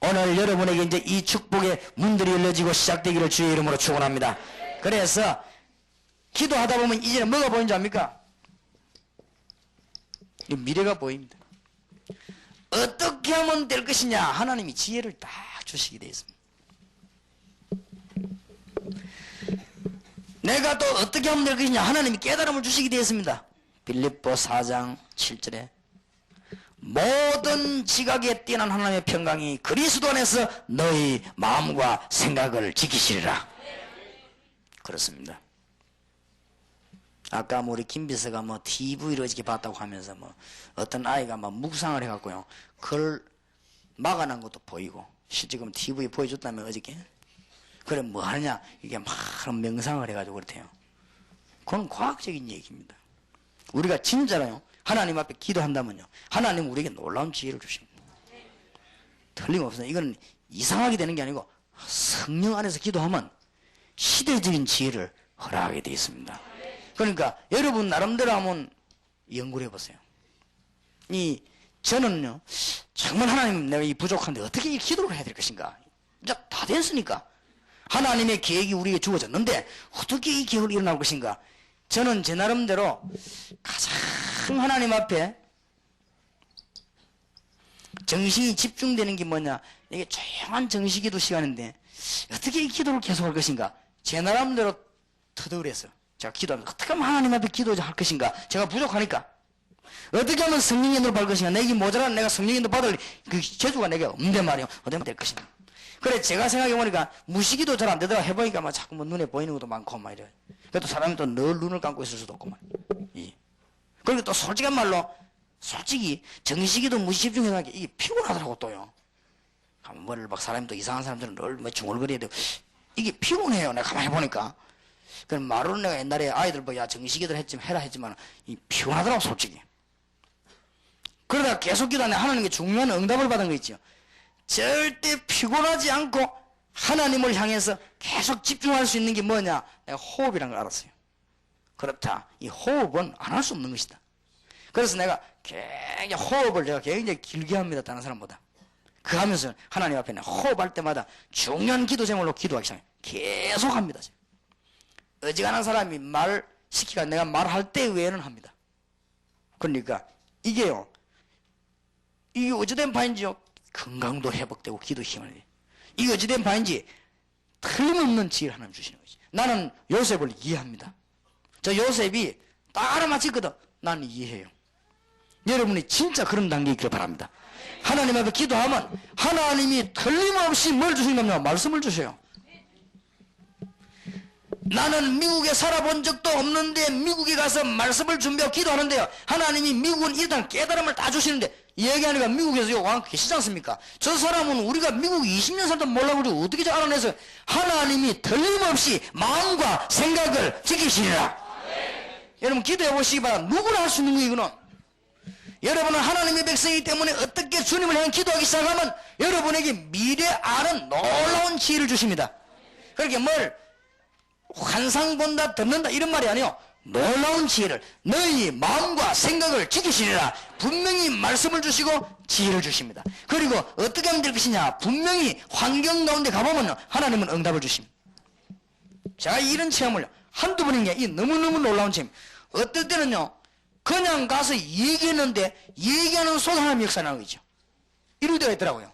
오늘 여러분에게 이제 이 축복의 문들이 열려지고 시작되기를 주의 이름으로 축원합니다. 그래서 기도하다 보면 이제는 뭐가 보이는지 압니까? 미래가 보입니다. 어떻게 하면 될 것이냐, 하나님이 지혜를 딱 주시게 되어 있습니다. 내가 또 어떻게 하면 될 것이냐, 하나님이 깨달음을 주시게 되어 있습니다. 빌립보 4장 7절에 모든 지각에 뛰어난 하나님의 평강이 그리스도 안에서 너희 마음과 생각을 지키시리라. 그렇습니다. 아까 우리 김비서가 TV를 어저께 봤다고 하면서 어떤 아이가 묵상을 해갖고요, 그걸 막아난 것도 보이고, 실제 그럼 TV에 보여줬다면 어저께, 그래 뭐 하느냐, 이게 막 명상을 해가지고 그렇대요. 그건 과학적인 얘기입니다. 우리가 진짜로요, 하나님 앞에 기도한다면요, 하나님 우리에게 놀라운 지혜를 주십니다. 틀림없어요. 이건 이상하게 되는 게 아니고 성령 안에서 기도하면 시대적인 지혜를 허락하게 되어 있습니다. 그러니까 여러분 나름대로 한번 연구를 해보세요. 저는요, 정말 하나님 내가 이 부족한데 어떻게 이 기도를 해야 될 것인가? 이제 다 됐으니까. 하나님의 계획이 우리에게 주어졌는데 어떻게 이 계획이 일어날 것인가? 저는 제 나름대로 가장 하나님 앞에 정신이 집중되는 게 뭐냐? 이게 조용한 정식기도 시간인데 어떻게 이 기도를 계속할 것인가? 제 나름대로 터득을 했어요. 제가 기도하면 어떻게 하면 하나님 앞에 기도할 것인가? 제가 부족하니까. 어떻게 하면 성령의 인도를 받을 것인가? 내게 모자란 내가 성령의 인도 받을 그 재주가 내게 없는데 말이요. 어떻게 하면 될 것인가? 그래, 제가 생각해보니까 무시기도 잘 안 되더라. 해보니까 막 자꾸 뭐 눈에 보이는 것도 많고 막 이래. 그래도 사람이 또 늘 눈을 감고 있을 수도 없고 막. 그리고 또 솔직한 말로, 솔직히 정식이도 무시집중해서 이게 피곤하더라고 또요. 뭐를 막 사람이 또 이상한 사람들은 늘 뭐 중얼거려야 되고 이게 피곤해요. 내가 가만히 해보니까. 그럼 말로는 내가 옛날에 아이들 뭐 야 정식이들 해라 했지만 이 피곤하더라고 솔직히. 그러다가 계속 기도하는데 하나님께 중요한 응답을 받은 거 있죠. 절대 피곤하지 않고 하나님을 향해서 계속 집중할 수 있는 게 뭐냐? 내가 호흡이라는 걸 알았어요. 그렇다. 이 호흡은 안 할 수 없는 것이다. 그래서 내가 굉장히 호흡을 제가 굉장히 길게 합니다. 다른 사람보다. 그 하면서 하나님 앞에 호흡할 때마다 중요한 기도 제목으로 기도하기 시작해요. 계속 합니다. 어지간한 사람이 말 시키가 내가 말할 때 외에는 합니다. 그러니까 이게요. 이게 어찌된 바인지요? 건강도 회복되고 기도 힘을 내요. 이게 어찌된 바인지 틀림없는 지혜를 하나님 주시는 거지. 나는 요셉을 이해합니다. 저 요셉이 딱 알아맞혔거든. 나는 이해해요. 여러분이 진짜 그런 단계에 있기를 바랍니다. 하나님 앞에 기도하면 하나님이 틀림없이 뭘 주시냐면 말씀을 주셔요. 나는 미국에 살아본 적도 없는데 미국에 가서 말씀을 준비하고 기도하는데요. 하나님이 미국은 일단 깨달음을 다 주시는데 얘기하니까 미국에서 왕 계시지 않습니까? 저 사람은 우리가 미국 20년 살다 몰라가지고 어떻게 알아내서 하나님이 틀림없이 마음과 생각을 지키시리라. 여러분 기도해 보시기 바랍니다. 누구나 할 수 있는 거예요 이거는. 여러분은 하나님의 백성이기 때문에 어떻게 주님을 향해 기도하기 시작하면 여러분에게 미래 아는 놀라운 지혜를 주십니다. 그렇게 뭘 환상 본다 듣는다 이런 말이 아니요. 놀라운 지혜를 너희 마음과 생각을 지키시리라. 분명히 말씀을 주시고 지혜를 주십니다. 그리고 어떻게 하면 될 것이냐. 분명히 환경 가운데 가보면 하나님은 응답을 주십니다. 제가 이런 체험을 한두 번인 게 이 너무너무 놀라운 체험. 어떨 때는요 그냥 가서 얘기했는데 얘기하는 속에 하나님의 역사가 나는 거죠. 이럴 때가 있더라고요.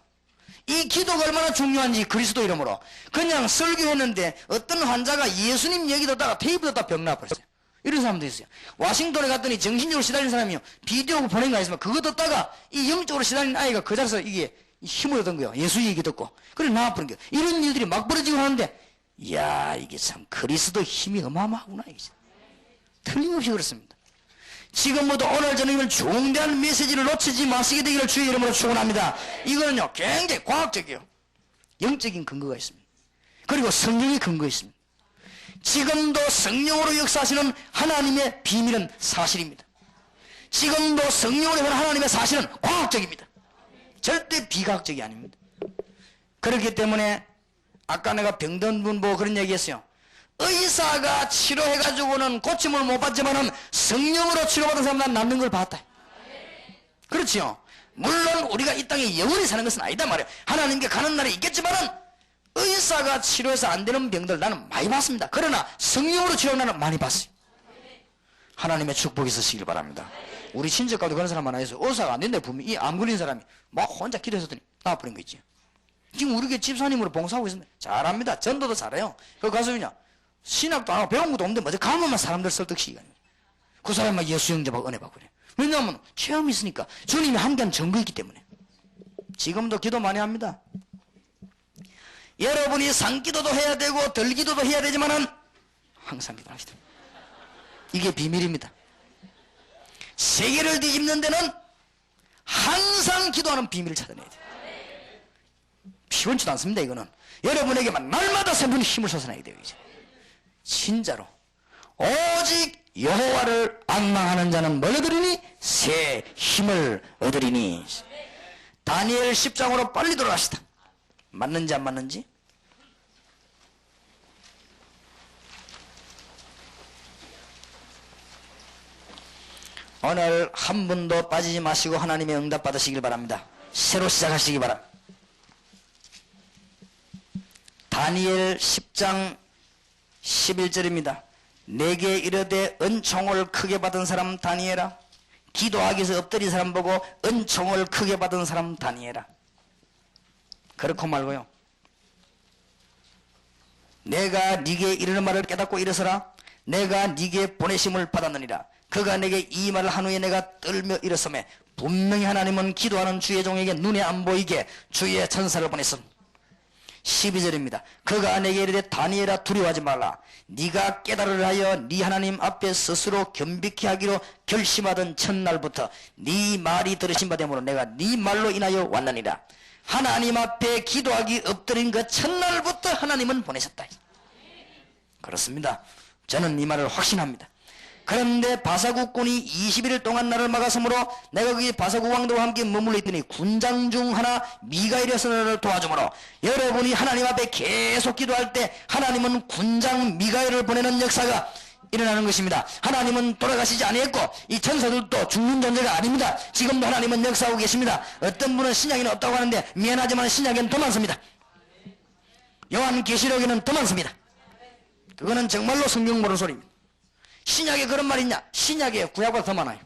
이 기도가 얼마나 중요한지 그리스도 이름으로 그냥 설교했는데 어떤 환자가 예수님 얘기 듣다가 테이프 듣다가 병 나버렸어요. 이런 사람도 있어요. 와싱턴에 갔더니 정신적으로 시달린 사람이요. 비디오 보낸 거 있으면 그거 듣다가 이 영적으로 시달린 아이가 그 자리에서 이게 힘을 얻은 거예요. 예수 얘기 듣고. 그래 나와버린 거예요. 이런 일들이 막 벌어지고 하는데 이야 이게 참 그리스도 힘이 어마어마하구나. 이게 틀림없이 그렇습니다. 지금부터 오늘 저녁에는 중대한 메시지를 놓치지 마시게 되기를 주의 이름으로 축원합니다. 이거는요 굉장히 과학적이에요. 영적인 근거가 있습니다. 그리고 성령의 근거가 있습니다. 지금도 성령으로 역사하시는 하나님의 비밀은 사실입니다. 지금도 성령으로 하나님의 사실은 과학적입니다. 절대 비과학적이 아닙니다. 그렇기 때문에 아까 내가 병든 분 보고 그런 얘기했어요. 의사가 치료해가지고는 고침을 못 받지만은 성령으로 치료받은 사람은 낫는 걸 봤다. 그렇지요. 물론 우리가 이 땅에 영원히 사는 것은 아니다 말이에요. 하나님께 가는 날이 있겠지만은 의사가 치료해서 안 되는 병들 나는 많이 봤습니다. 그러나 성령으로 치료하는 나는 많이 봤어요. 하나님의 축복이 있으시길 바랍니다. 우리 친척 가도 그런 사람 하나 있어요. 의사가 안 된다 분명히 이 암 걸린 사람이 막 혼자 기도했더니 나와버린 거 있지. 지금 우리 교회 집사님으로 봉사하고 있습니다. 잘합니다. 전도도 잘해요. 그 가수냐 신학도 안 하고 배운 것도 없는데 먼저 가면만 사람들 설득시키가 그 사람만 예수 영접하고 은혜 받고 그래. 왜냐하면 체험이 있으니까 주님이 함께한 증거 있기 때문에. 지금도 기도 많이 합니다. 여러분이 상기도도 해야 되고 덜기도도 해야 되지만은 항상 기도하시다. 이게 비밀입니다. 세계를 뒤집는 데는 항상 기도하는 비밀을 찾아내야 돼요. 피곤치도 않습니다. 이거는 여러분에게만 날마다 새로운 힘을 솟아내야 돼요. 이제 진짜로 오직 여호와를 앙망하는 자는 뭘 얻으리니? 새 힘을 얻으리니. 다니엘 10장으로 빨리 돌아가시다. 맞는지 안 맞는지? 오늘 한 분도 빠지지 마시고 하나님의 응답 받으시길 바랍니다. 새로 시작하시기 바랍니다. 다니엘 10장 11절입니다. 내게 이르되 은총을 크게 받은 사람 다니엘아, 기도하기 위해서 엎드린 사람 보고 은총을 크게 받은 사람 다니엘아. 그렇고 말고요, 내가 네게 이르는 말을 깨닫고 일어서라. 내가 네게 보내심을 받았느니라. 그가 내게 이 말을 한 후에 내가 떨며 일어서매 분명히 하나님은 기도하는 주의 종에게 눈에 안 보이게 주의 천사를 보냈음. 12절입니다. 그가 내게 이르되 다니엘아 두려워하지 말라. 네가 깨달으려 하여 네 하나님 앞에 스스로 겸비케 하기로 결심하던 첫날부터 네 말이 들으신 바 되므로 내가 네 말로 인하여 왔느니라. 하나님 앞에 기도하기 엎드린 그 첫날부터 하나님은 보내셨다. 그렇습니다. 저는 이 말을 확신합니다. 그런데 바사국군이 21일 동안 나를 막았으므로 내가 거기 바사국 왕들과 함께 머물러 있더니 군장 중 하나 미가엘이어서 나를 도와주므로 여러분이 하나님 앞에 계속 기도할 때 하나님은 군장 미가엘을 보내는 역사가 일어나는 것입니다. 하나님은 돌아가시지 아니했고 이 천사들도 죽는 존재가 아닙니다. 지금도 하나님은 역사하고 계십니다. 어떤 분은 신약에는 없다고 하는데 미안하지만 신약에는 더 많습니다. 요한계시록에는 더 많습니다. 그거는 정말로 성경 모르는 소리입니다. 신약에 그런 말이 있냐? 신약에 구약보다 더 많아요.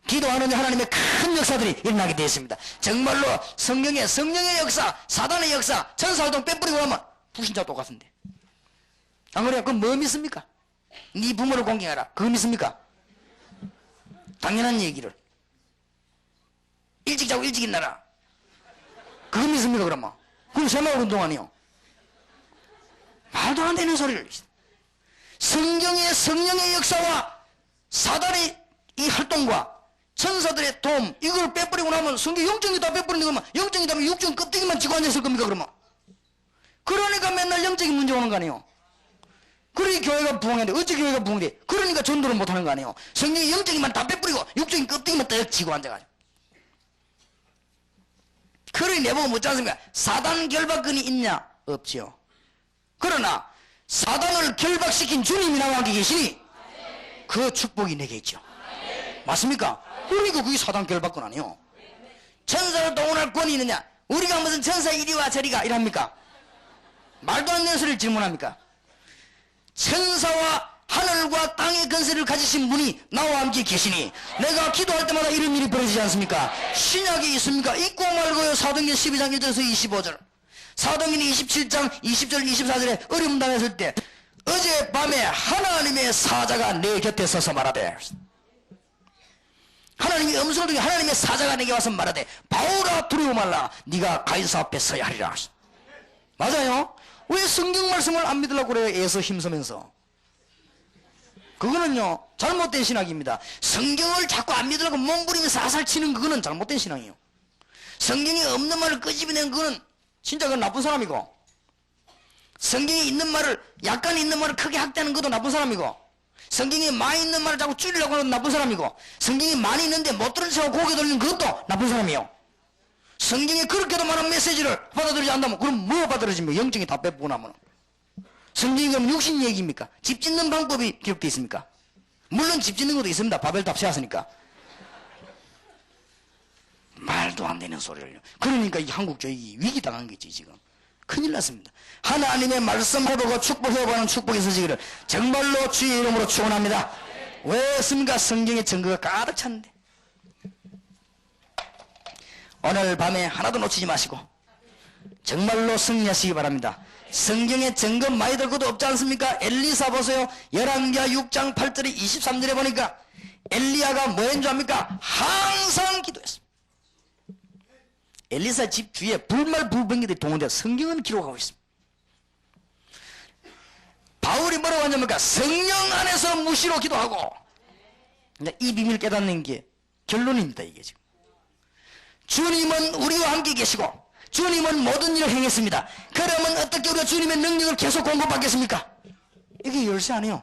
기도하는 하나님의 큰 역사들이 일어나게 되어 있습니다. 정말로 성경의 역사, 사단의 역사, 천사활동 빼뿌리고 나면 불신자 똑같은데. 안 그래요? 그럼 뭐 믿습니까? 네 부모를 공경하라. 그거 믿습니까? 당연한 얘기를. 일찍 자고 일찍 일어나라. 그거 믿습니까 그러면? 그럼 새마을 운동 아니요? 말도 안 되는 소리를. 성경의 성령의 역사와 사단의 이 활동과 천사들의 도움, 이걸 빼버리고 나면 성경 영적이 다 빼버리는 거면 영적이다면 육적 껍데기만 쥐고 앉아있을 겁니까 그러면? 그러니까 맨날 영적인 문제 오는 거 아니에요? 그러니 교회가 부흥했는데 어찌 교회가 부흥돼? 그러니까 전도를 못하는 거 아니에요? 성경의 영적이만 다 빼버리고 육적인 껍데기만 떡 쥐고 앉아가지고. 그러니 내보고 묻지 않습니까? 사단 결박근이 있냐? 없지요. 그러나 사단을 결박시킨 주님이 나와 함께 계시니 그 축복이 내게 있죠. 맞습니까? 그러니까 그게 사단 결박권 아니에요. 천사를 동원할 권이 있느냐? 우리가 무슨 천사 이리와 저리가 이랍니까? 말도 안 되는 소리를 질문합니까? 천사와 하늘과 땅의 권세를 가지신 분이 나와 함께 계시니 내가 기도할 때마다 이런 일이 벌어지지 않습니까? 신약이 있습니까? 있고 말고요. 사도행전 12장 1절에서 25절, 사도행전 27장 20절 24절에 어려움 당했을 때 어젯밤에 하나님의 사자가 내 곁에 서서 말하되, 하나님의 음성을 듣고 하나님의 사자가 내게 와서 말하되 바울아 두려워 말라. 네가 가이사 앞에 서야 하리라. 맞아요? 왜 성경 말씀을 안 믿으려고 그래요? 애써 힘쓰면서. 그거는요 잘못된 신학입니다. 성경을 자꾸 안 믿으려고 몸부리면서 사살 치는 그거는 잘못된 신앙이에요. 성경에 없는 말을 끄집어내는 그거는 진짜 그건 나쁜 사람이고, 성경에 있는 말을 약간 있는 말을 크게 확대하는 것도 나쁜 사람이고, 성경에 많이 있는 말을 자꾸 줄이려고 하는 나쁜 사람이고, 성경이 많이 있는데 못 들은 척하고 고개 돌리는 그것도 나쁜 사람이에요. 성경에 그렇게도 많은 메시지를 받아들이지 않는다면 그럼 뭐 받아들여집니까? 영적이 다 빼보고 나면. 성경이 그럼 육신 얘기입니까? 집 짓는 방법이 기록되어 있습니까? 물론 집 짓는 것도 있습니다. 바벨탑 세웠으니까. 말도 안 되는 소리를요. 그러니까 이 한국 교육이 위기당한 거지 지금. 큰일 났습니다. 하나님의 말씀을 보고 축복해보는 축복의 소식을 정말로 주의 이름으로 축원합니다. 왜 습니까? 성경의 증거가 가득 찼는데. 오늘 밤에 하나도 놓치지 마시고 정말로 승리하시기 바랍니다. 성경에 증거 많이 들고도 없지 않습니까? 엘리사 보세요. 열왕기하 6장 8절에 23절에 보니까 엘리야가 뭐 했는 줄 압니까? 항상 기도했습니다. 엘리사 집 주위에 불말불병기들이 동원되어 성경은 기록하고 있습니다. 바울이 뭐라고 하냐니까 성령 안에서 무시로 기도하고. 이 비밀을 깨닫는 게 결론입니다. 이게 지금 주님은 우리와 함께 계시고 주님은 모든 일을 행했습니다. 그러면 어떻게 우리가 주님의 능력을 계속 공급받겠습니까? 이게 열쇠 아니에요.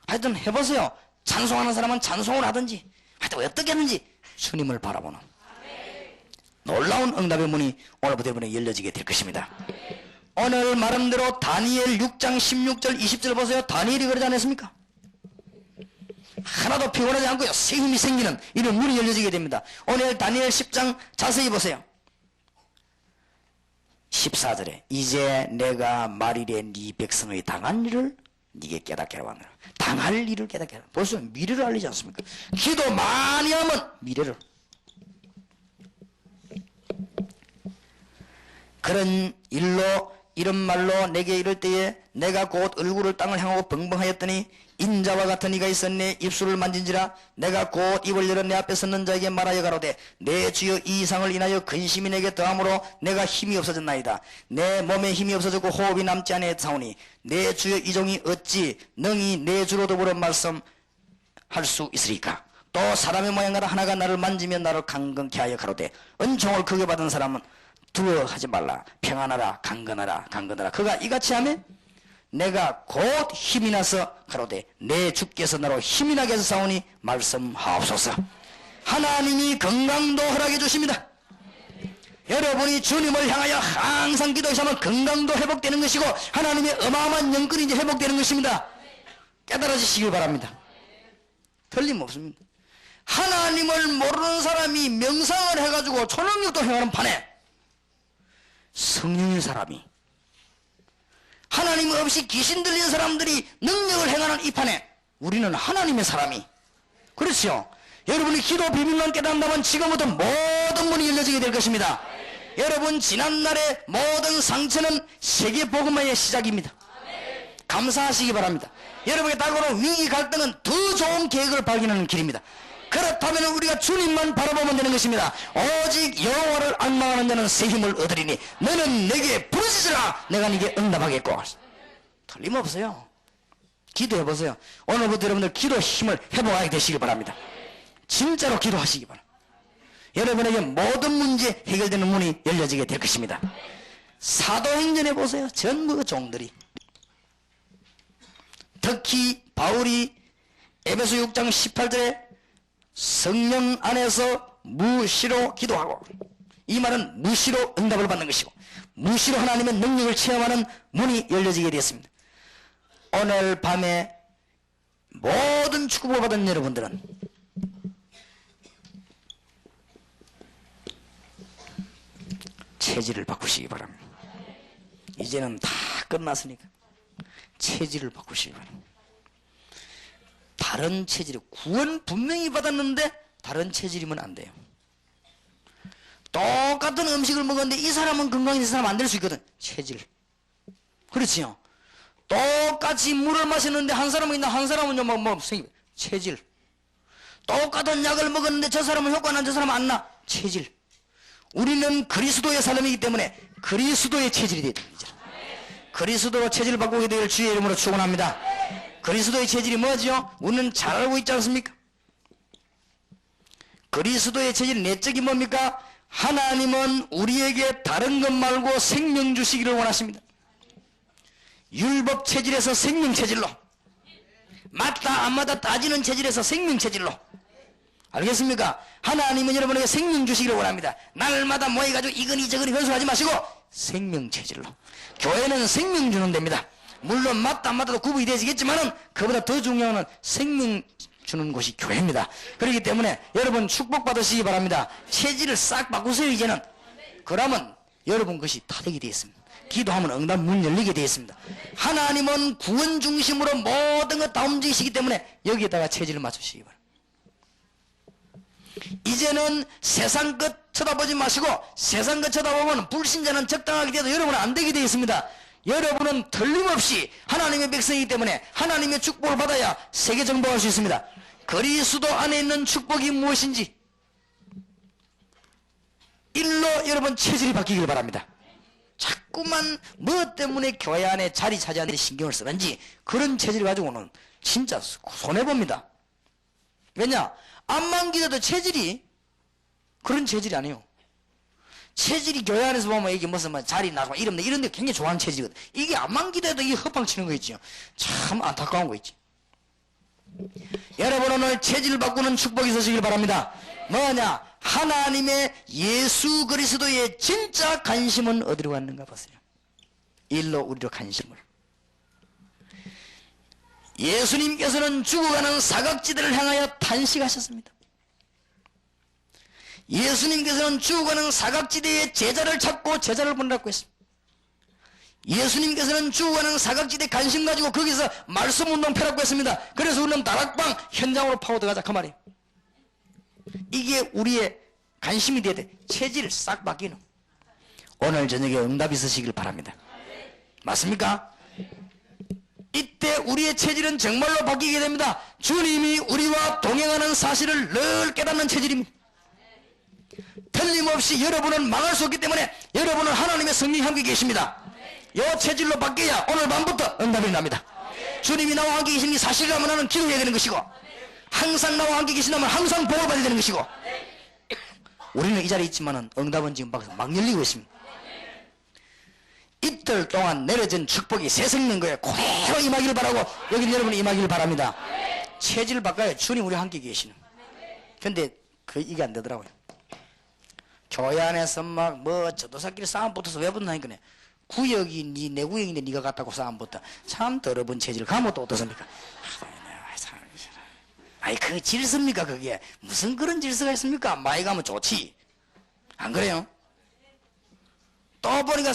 하여튼 해보세요. 찬송하는 사람은 찬송을 하든지 하여튼 어떻게 하는지 주님을 바라보는 놀라운 응답의 문이 오늘부터 여러분에게 열려지게 될 것입니다. 오늘 말한 대로 다니엘 6장 16절 20절 보세요. 다니엘이 그러지 않았습니까? 하나도 피곤하지 않고요, 새 힘이 생기는 이런 문이 열려지게 됩니다. 오늘 다니엘 10장 자세히 보세요. 14절에 이제 내가 말일에 네 백성의 당한 일을 네게 깨닫게 하라. 당할 일을 깨닫게 하라. 벌써 미래를 알리지 않습니까? 기도 많이 하면 미래를. 그런 일로 이런 말로 내게 이럴 때에 내가 곧 얼굴을 땅을 향하고 벙벙하였더니 인자와 같은 이가 있었네. 입술을 만진지라 내가 곧 입을 열어 내 앞에 섰는 자에게 말하여 가로되 내 주여 이 이상을 인하여 근심이 내게 더함으로 내가 힘이 없어졌나이다. 내 몸에 힘이 없어졌고 호흡이 남지 아니하사오니 내 주여 이 종이 어찌 능히 내 주로 더불어 말씀할 수 있으리까. 또 사람의 모양과 하나가 나를 만지며 나를 강건케 하여 가로되 은총을 크게 받은 사람은 두려워하지 말라. 평안하라. 강건하라. 강건하라. 그가 이같이 하면 내가 곧 힘이 나서 가로되 내 주께서 나로 힘이 나게 해서 사오니 말씀하옵소서. 하나님이 건강도 허락해 주십니다. 여러분이 주님을 향하여 항상 기도하시면 건강도 회복되는 것이고 하나님의 어마어마한 영권이 이제 회복되는 것입니다. 깨달아지시길 바랍니다. 틀림없습니다. 하나님을 모르는 사람이 명상을 해가지고 초능력도 행하는 판에 성령의 사람이 하나님 없이 귀신 들린 사람들이 능력을 행하는 이 판에 우리는 하나님의 사람이 그렇죠. 여러분이 기도 비밀만 깨닫는다면 지금부터 모든 문이 열려지게 될 것입니다. 여러분 지난날의 모든 상처는 세계복음화의 시작입니다. 감사하시기 바랍니다. 여러분에게 다가오는 위기 갈등은 더 좋은 계획을 발견하는 길입니다. 그렇다면 우리가 주님만 바라보면 되는 것입니다. 오직 여호와를 앙망하는 자는 새 힘을 얻으리니 너는 내게 부르짖으라 내가 네게 응답하겠고. 틀림없어요. 기도해보세요. 오늘부터 여러분들 기도 힘을 회복하게 되시기 바랍니다. 진짜로 기도하시기 바랍니다. 여러분에게 모든 문제 해결되는 문이 열려지게 될 것입니다. 사도행전에 보세요. 전부 그 종들이 특히 바울이 에베소 6장 18절에 성령 안에서 무시로 기도하고 이 말은 무시로 응답을 받는 것이고 무시로 하나님의 능력을 체험하는 문이 열려지게 되었습니다. 오늘 밤에 모든 축복을 받은 여러분들은 체질을 바꾸시기 바랍니다. 이제는 다 끝났으니까 체질을 바꾸시기 바랍니다. 다른 체질이 구원 분명히 받았는데 다른 체질이면 안 돼요. 똑같은 음식을 먹었는데 이 사람은 건강해서 이 사람 안 될 수 있거든. 체질. 그렇지요. 똑같이 물을 마셨는데 한 사람은 있나 한 사람은 체질. 똑같은 약을 먹었는데 저 사람은 효과 난 저 사람은 안 나. 체질. 우리는 그리스도의 사람이기 때문에 그리스도의 체질이 되야 됩니다. 그리스도 체질을 바꾸게 될 주의 이름으로 축원합니다. 그리스도의 체질이 뭐죠? 우리는 잘 알고 있지 않습니까? 그리스도의 체질이 내적이 뭡니까? 하나님은 우리에게 다른 것 말고 생명 주시기를 원하십니다. 율법 체질에서 생명 체질로, 맞다 안 맞다 따지는 체질에서 생명 체질로. 알겠습니까? 하나님은 여러분에게 생명 주시기를 원합니다. 날마다 모여가지고 이거니 저거니 변수하지 마시고 생명 체질로. 교회는 생명 주는 데입니다. 물론 맞다 안 맞다도 구분이 되시겠지만은 그보다 더 중요한 건 생명 주는 곳이 교회입니다. 그렇기 때문에 여러분 축복받으시기 바랍니다. 체질을 싹 바꾸세요. 이제는. 그러면 여러분 것이 다 되게 되어 있습니다. 기도하면 응답 문 열리게 되어 있습니다. 하나님은 구원 중심으로 모든 것 다 움직이시기 때문에 여기에다가 체질을 맞추시기 바랍니다. 이제는 세상 것 쳐다보지 마시고 세상 것 쳐다보면 불신자는 적당하게 돼도 여러분은 안 되게 되어 있습니다. 여러분은 틀림없이 하나님의 백성이기 때문에 하나님의 축복을 받아야 세계 정복할 수 있습니다. 그리스도 안에 있는 축복이 무엇인지 일로 여러분 체질이 바뀌길 바랍니다. 자꾸만 뭐 때문에 교회 안에 자리 차지하는 데 신경을 쓰는지 그런 체질을 가지고는 진짜 손해봅니다. 왜냐? 암만 기도도 체질이 그런 체질이 아니에요. 체질이 교회 안에서 보면 이게 무슨 뭐 자리 나고 이런데 굉장히 좋아하는 체질이거든. 이게 암만 기도해도 이게 허팡 치는 거 있죠. 참 안타까운 거 있지. 여러분 오늘 체질 바꾸는 축복이 있으시길 바랍니다. 뭐냐? 하나님의 예수 그리스도의 진짜 관심은 어디로 갔는가 보세요. 일로 우리로 관심을. 예수님께서는 죽어가는 사각지대를 향하여 탄식하셨습니다. 예수님께서는 죽어가는 사각지대에 제자를 찾고 제자를 보내라고 했습니다. 예수님께서는 죽어가는 사각지대 관심 가지고 거기서 말씀운동 펴라고 했습니다. 그래서 우리는 다락방 현장으로 파고 들어가자 그 말이에요. 이게 우리의 관심이 돼야 돼. 체질 싹 바뀌는. 오늘 저녁에 응답 있으시길 바랍니다. 맞습니까? 이때 우리의 체질은 정말로 바뀌게 됩니다. 주님이 우리와 동행하는 사실을 늘 깨닫는 체질입니다. 틀림없이 여러분은 망할 수 없기 때문에 여러분은 하나님의 성령이 함께 계십니다. 이 체질로 바뀌어야 오늘 밤부터 응답이 납니다. 주님이 나와 함께 계시는 게 사실이라면 나는 기도해야 되는 것이고, 항상 나와 함께 계신다면 항상 복을 받아야 되는 것이고, 우리는 이 자리에 있지만 응답은 지금 막 열리고 있습니다. 이틀 동안 내려진 축복이 새 생명 거에 그대로 임하기를 바라고 여기 여러분이 임하기를 바랍니다. 체질을 바꿔야 주님 우리 함께 계시는. 근데 이게 안 되더라고요. 교회 안에서 막 저도사끼리 싸움 붙어서 왜 붙나니까 구역이 내 구역인데 네가 갔다고 싸움 붙다. 참 더러운 체질. 가면 또 어떻습니까? 아이 그 질서입니까 그게? 무슨 그런 질서가 있습니까? 많이 가면 좋지. 안 그래요? 또 보니까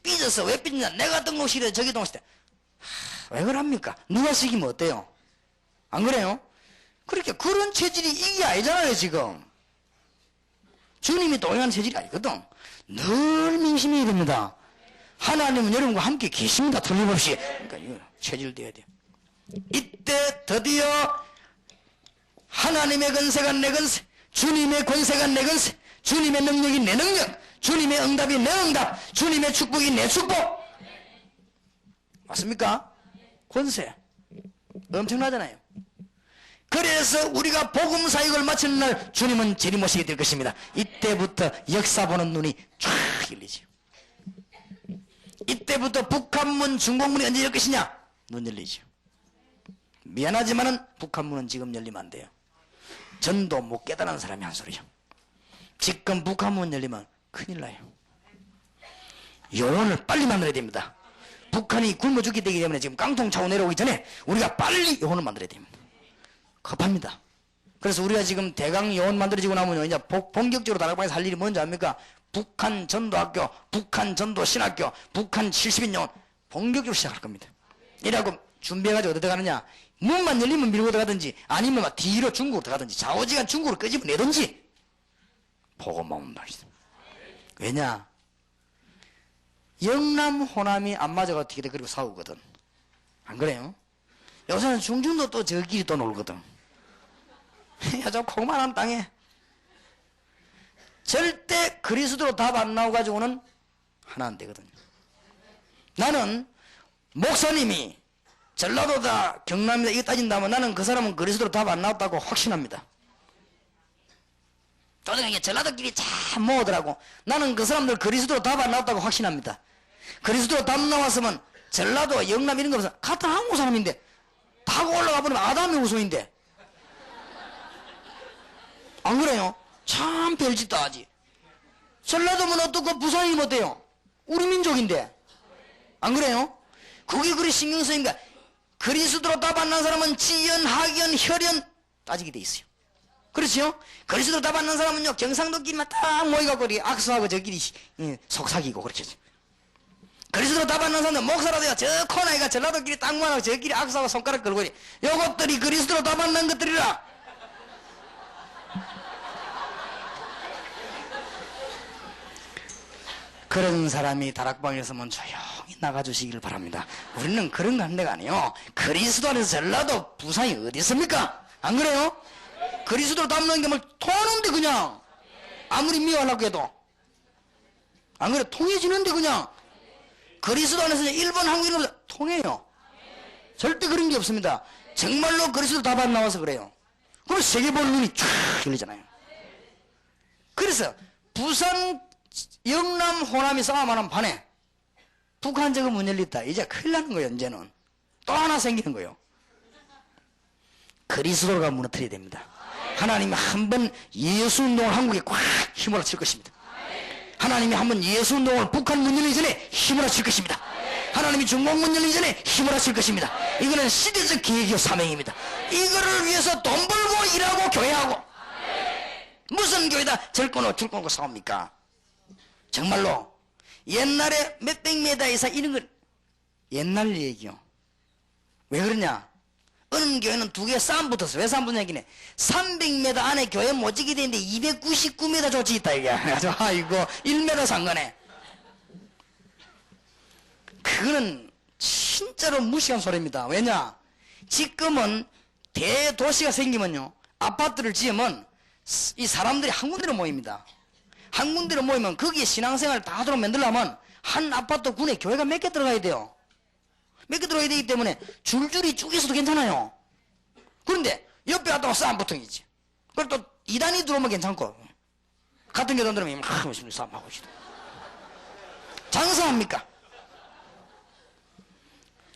삐졌어. 왜 삐졌냐? 내가 등록시키래 저기 등록시키래. 왜 그럽니까? 누가 시키면 어때요? 안 그래요? 그렇게 그런 체질이 이게 아니잖아요 지금. 주님이 동행하는 체질이 아니거든. 늘 민심해야 됩니다. 하나님은 여러분과 함께 계십니다. 틀림없이. 그러니까 이거 체질돼야 돼요. 이때 드디어 하나님의 권세가 내 권세, 주님의 권세가 내 권세, 주님의 능력이 내 능력, 주님의 응답이 내 응답, 주님의 축복이 내 축복. 맞습니까? 권세 엄청나잖아요. 그래서 우리가 복음 사역을 마치는 날 주님은 재림오시게 될 것입니다. 이때부터 역사 보는 눈이 쫙 열리죠. 이때부터 북한문 중공문이 언제 열 것이냐? 눈 열리죠. 미안하지만은 북한문은 지금 열리면 안 돼요. 전도 못 깨달은 사람이 한 소리죠. 지금 북한문 열리면 큰일 나요. 영혼을 빨리 만들어야 됩니다. 북한이 굶어 죽기 되기 때문에 지금 깡통 차고 내려오기 전에 우리가 빨리 영혼을 만들어야 됩니다. 급합니다. 그래서 우리가 지금 대강 영혼 만들어지고 나면 이제 본격적으로 다락방에서 할 일이 뭔지 압니까? 북한 전도학교, 북한 전도 신학교, 북한 70인 영혼 본격적으로 시작할 겁니다. 이라고 준비해가지고 어디 들어가느냐? 문만 열리면 밀고 들어가든지 아니면 막 뒤로 중국으로 들어가든지 좌우지간 중국으로 끄집어내든지 복음만 말이죠. 왜냐? 영남 호남이 안 맞아가 어떻게 돼? 그리고 싸우거든. 안 그래요? 요새는 중중도 또 저끼리 또 놀거든. 야, 저 고만한 땅에 절대 그리스도로 답 안 나와가지고는 하나 안 되거든요. 나는 목사님이 전라도다 경남이다 이거 따진다면 나는 그 사람은 그리스도로 답 안 나왔다고 확신합니다. 도중에 전라도끼리 참 모으더라고. 나는 그 사람들 그리스도로 답 안 나왔다고 확신합니다. 그리스도로 답 나왔으면 전라도 영남 이런 거 없어. 같은 한국 사람인데 타고 올라가 보면 아담의 후손인데 안 그래요? 참 별짓 다 하지. 전라도면 어떻고 부산이면 어때요? 우리 민족인데 안 그래요? 그게 그리 신경 쓰인가? 그리스도로 답 안 난 사람은 지연, 학연, 혈연 따지게 돼 있어요. 그렇죠? 그리스도로 답 안 난 사람은요 경상도끼리만 딱 모여갖고 악수하고 저끼리 속삭이고 그렇죠. 그리스도로 답 안 난 사람은 목사라도요 저 코너에가 전라도끼리 딱 모여갖고 저끼리 악수하고 손가락 걸고 요것들이 그리스도로 답 안 난 것들이라. 그런 사람이 다락방에 서면 조용히 나가주시기를 바랍니다. 우리는 그런 거 하는 데가 아니에요. 그리스도 안에서 전라도 부산이 어디 있습니까? 안 그래요? 그리스도로 담는 게 뭘 통하는데 그냥 아무리 미워하려고 해도 안 그래? 통해지는데 그냥 그리스도 안에서 일본, 한국 이런 거 통해요. 절대 그런 게 없습니다. 정말로 그리스도 답 안 나와서 그래요. 그럼 세계 보는 눈이 쫙 열리잖아요. 그래서 부산 영남 호남이 싸움하는 반에 북한 저거 문 열렸다. 이제 큰일 나는 거예요. 이제는 또 하나 생기는 거예요. 그리스도가 무너뜨려야 됩니다. 하나님이 한번 예수운동을 한국에 꽉 힘으로 칠 것입니다. 하나님이 한번 예수운동을 북한 문 열리기 전에 힘으로 칠 것입니다. 하나님이 중공문 열리기 전에 힘을 하실 것입니다. 이거는 시대적 계획이요 사명입니다. 이거를 위해서 돈 벌고 일하고 교회하고. 무슨 교회다 절권하고 줄권하고 싸웁니까? 정말로 옛날에 몇백 메다 이상 이런 건 옛날 얘기요. 왜 그러냐? 어느 교회는 두 개 싸움 붙었어. 왜 싸움 붙냐 얘기네. 300m 안에 교회 못 지게 되는데 299m 조치 있다 이게. 그래서 아이고 1m 상관에. 그거는 진짜로 무시한 소리입니다. 왜냐? 지금은 대도시가 생기면요, 아파트를 지으면 이 사람들이 한 군데로 모입니다. 한 군데로 모이면 거기에 신앙생활을 다 하도록 만들려면 한 아파트 군에 교회가 몇 개 들어가야 돼요. 몇 개 들어가야 되기 때문에 줄줄이 쭉 있어도 괜찮아요. 그런데 옆에 왔다가 싸움 보통이지. 그리고 또 2단이 들어오면 괜찮고, 같은 교단 들어오면 막 싸움하고 있어. 장사합니까?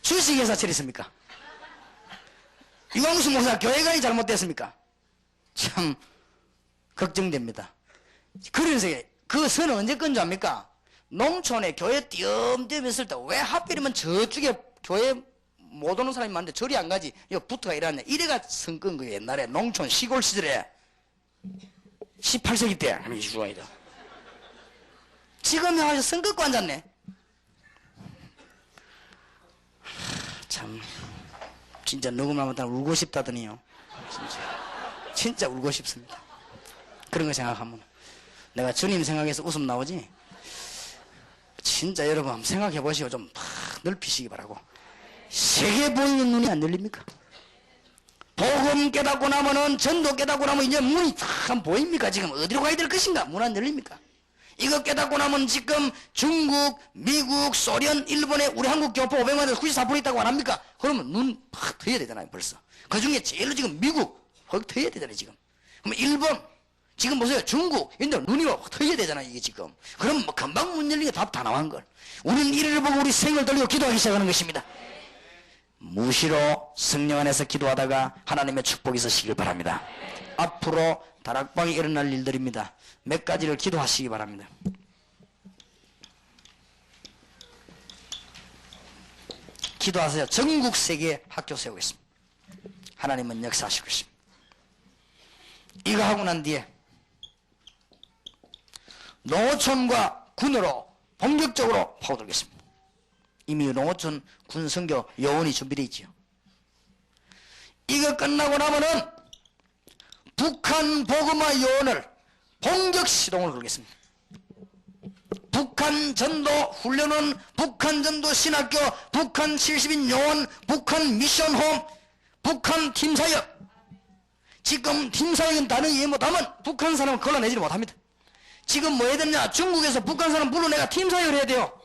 주식회사 차렸습니까? 유광수 목사 교회관이 잘못됐습니까? 참 걱정됩니다. 그래서 그 선은 언제 건 줄 압니까? 농촌에 교회 띄엄띄엄 있을 때 왜 하필이면 저쪽에 교회 못 오는 사람이 많은데 저리 안 가지? 이거 부트가 일어났냐? 이래가 선 건 거예요. 옛날에 농촌 시골 시절에 18세기 때 지금이 와서 선 긋고 앉았네. 참 진짜 누구 말못하면 울고 싶다더니요. 진짜 울고 싶습니다. 그런 거 생각하면 내가 주님 생각해서 웃음 나오지. 진짜 여러분 한번 생각해 보시고 좀 넓히시기 바라고. 세계 보이는 눈이 안 열립니까? 복음 깨닫고 나면은, 전도 깨닫고 나면 이제 문이 다 보입니까? 지금 어디로 가야 될 것인가? 문 안 열립니까? 이거 깨닫고 나면 지금 중국, 미국, 소련, 일본에 우리 한국 교포 500만에서 94% 있다고 안 합니까? 그러면 눈 팍 트여야 되잖아요 벌써. 그 중에 제일로 지금 미국 확 트여야 되잖아요 지금. 그러면 일본, 지금 보세요 중국, 인도 눈이 확 트여야 되잖아요 이게 지금. 그럼 뭐 금방 문 열리게 답 다 나온 걸. 우리는 이를 보고 우리 생을 돌리고 기도하기 시작하는 것입니다. 무시로 성령 안에서 기도하다가 하나님의 축복이 있으시길 바랍니다. 앞으로 다락방이 일어날 일들입니다. 몇 가지를 기도하시기 바랍니다. 기도하세요. 전국 세계에 학교 세우겠습니다. 하나님은 역사하실 것입니다. 이거 하고 난 뒤에 농어촌과 군으로 본격적으로 파고들겠습니다. 이미 농어촌 군 선교 요원이 준비되어 있지요. 이거 끝나고 나면은 북한 복음화 요원을 본격 시동을 걸겠습니다. 북한 전도 훈련은 북한 전도 신학교, 북한 70인 요원, 북한 미션홈, 북한 팀사역. 지금 팀사역은 다른 이해 못하면 북한 사람을 걸러내지 못합니다. 지금 뭐 해야 되느냐? 중국에서 북한 사람 불러내가 팀사역을 해야 돼요.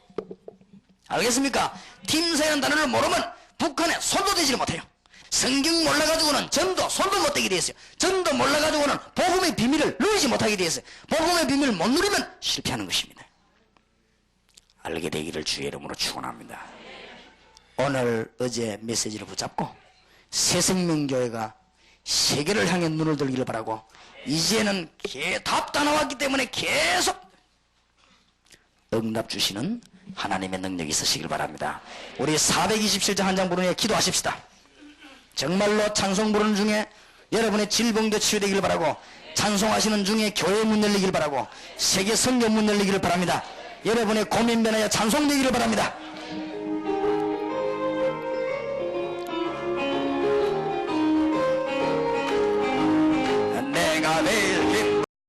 알겠습니까? 팀사역이라는 단어를 모르면 북한에 손도 대지를 못해요. 성경 몰라가지고는 전도 손도 못 대게 되었어요. 전도 몰라가지고는 복음의 비밀을 누리지 못하게 되었어요. 복음의 비밀을 못 누리면 실패하는 것입니다. 알게 되기를 주의 이름으로 축원합니다. 오늘 어제 메시지를 붙잡고 새생명교회가 세계를 향해 눈을 들기를 바라고, 이제는 답 다 나왔기 때문에 계속 응답 주시는 하나님의 능력이 있으시길 바랍니다. 우리 427장 한 장 부르며 기도하십시다. 정말로 찬송 부르는 중에 여러분의 질병도 치유되기를 바라고, 찬송하시는 중에 교회 문 열리기를 바라고, 세계 선교 문 열리기를 바랍니다. 여러분의 고민 변하여 찬송되기를 바랍니다.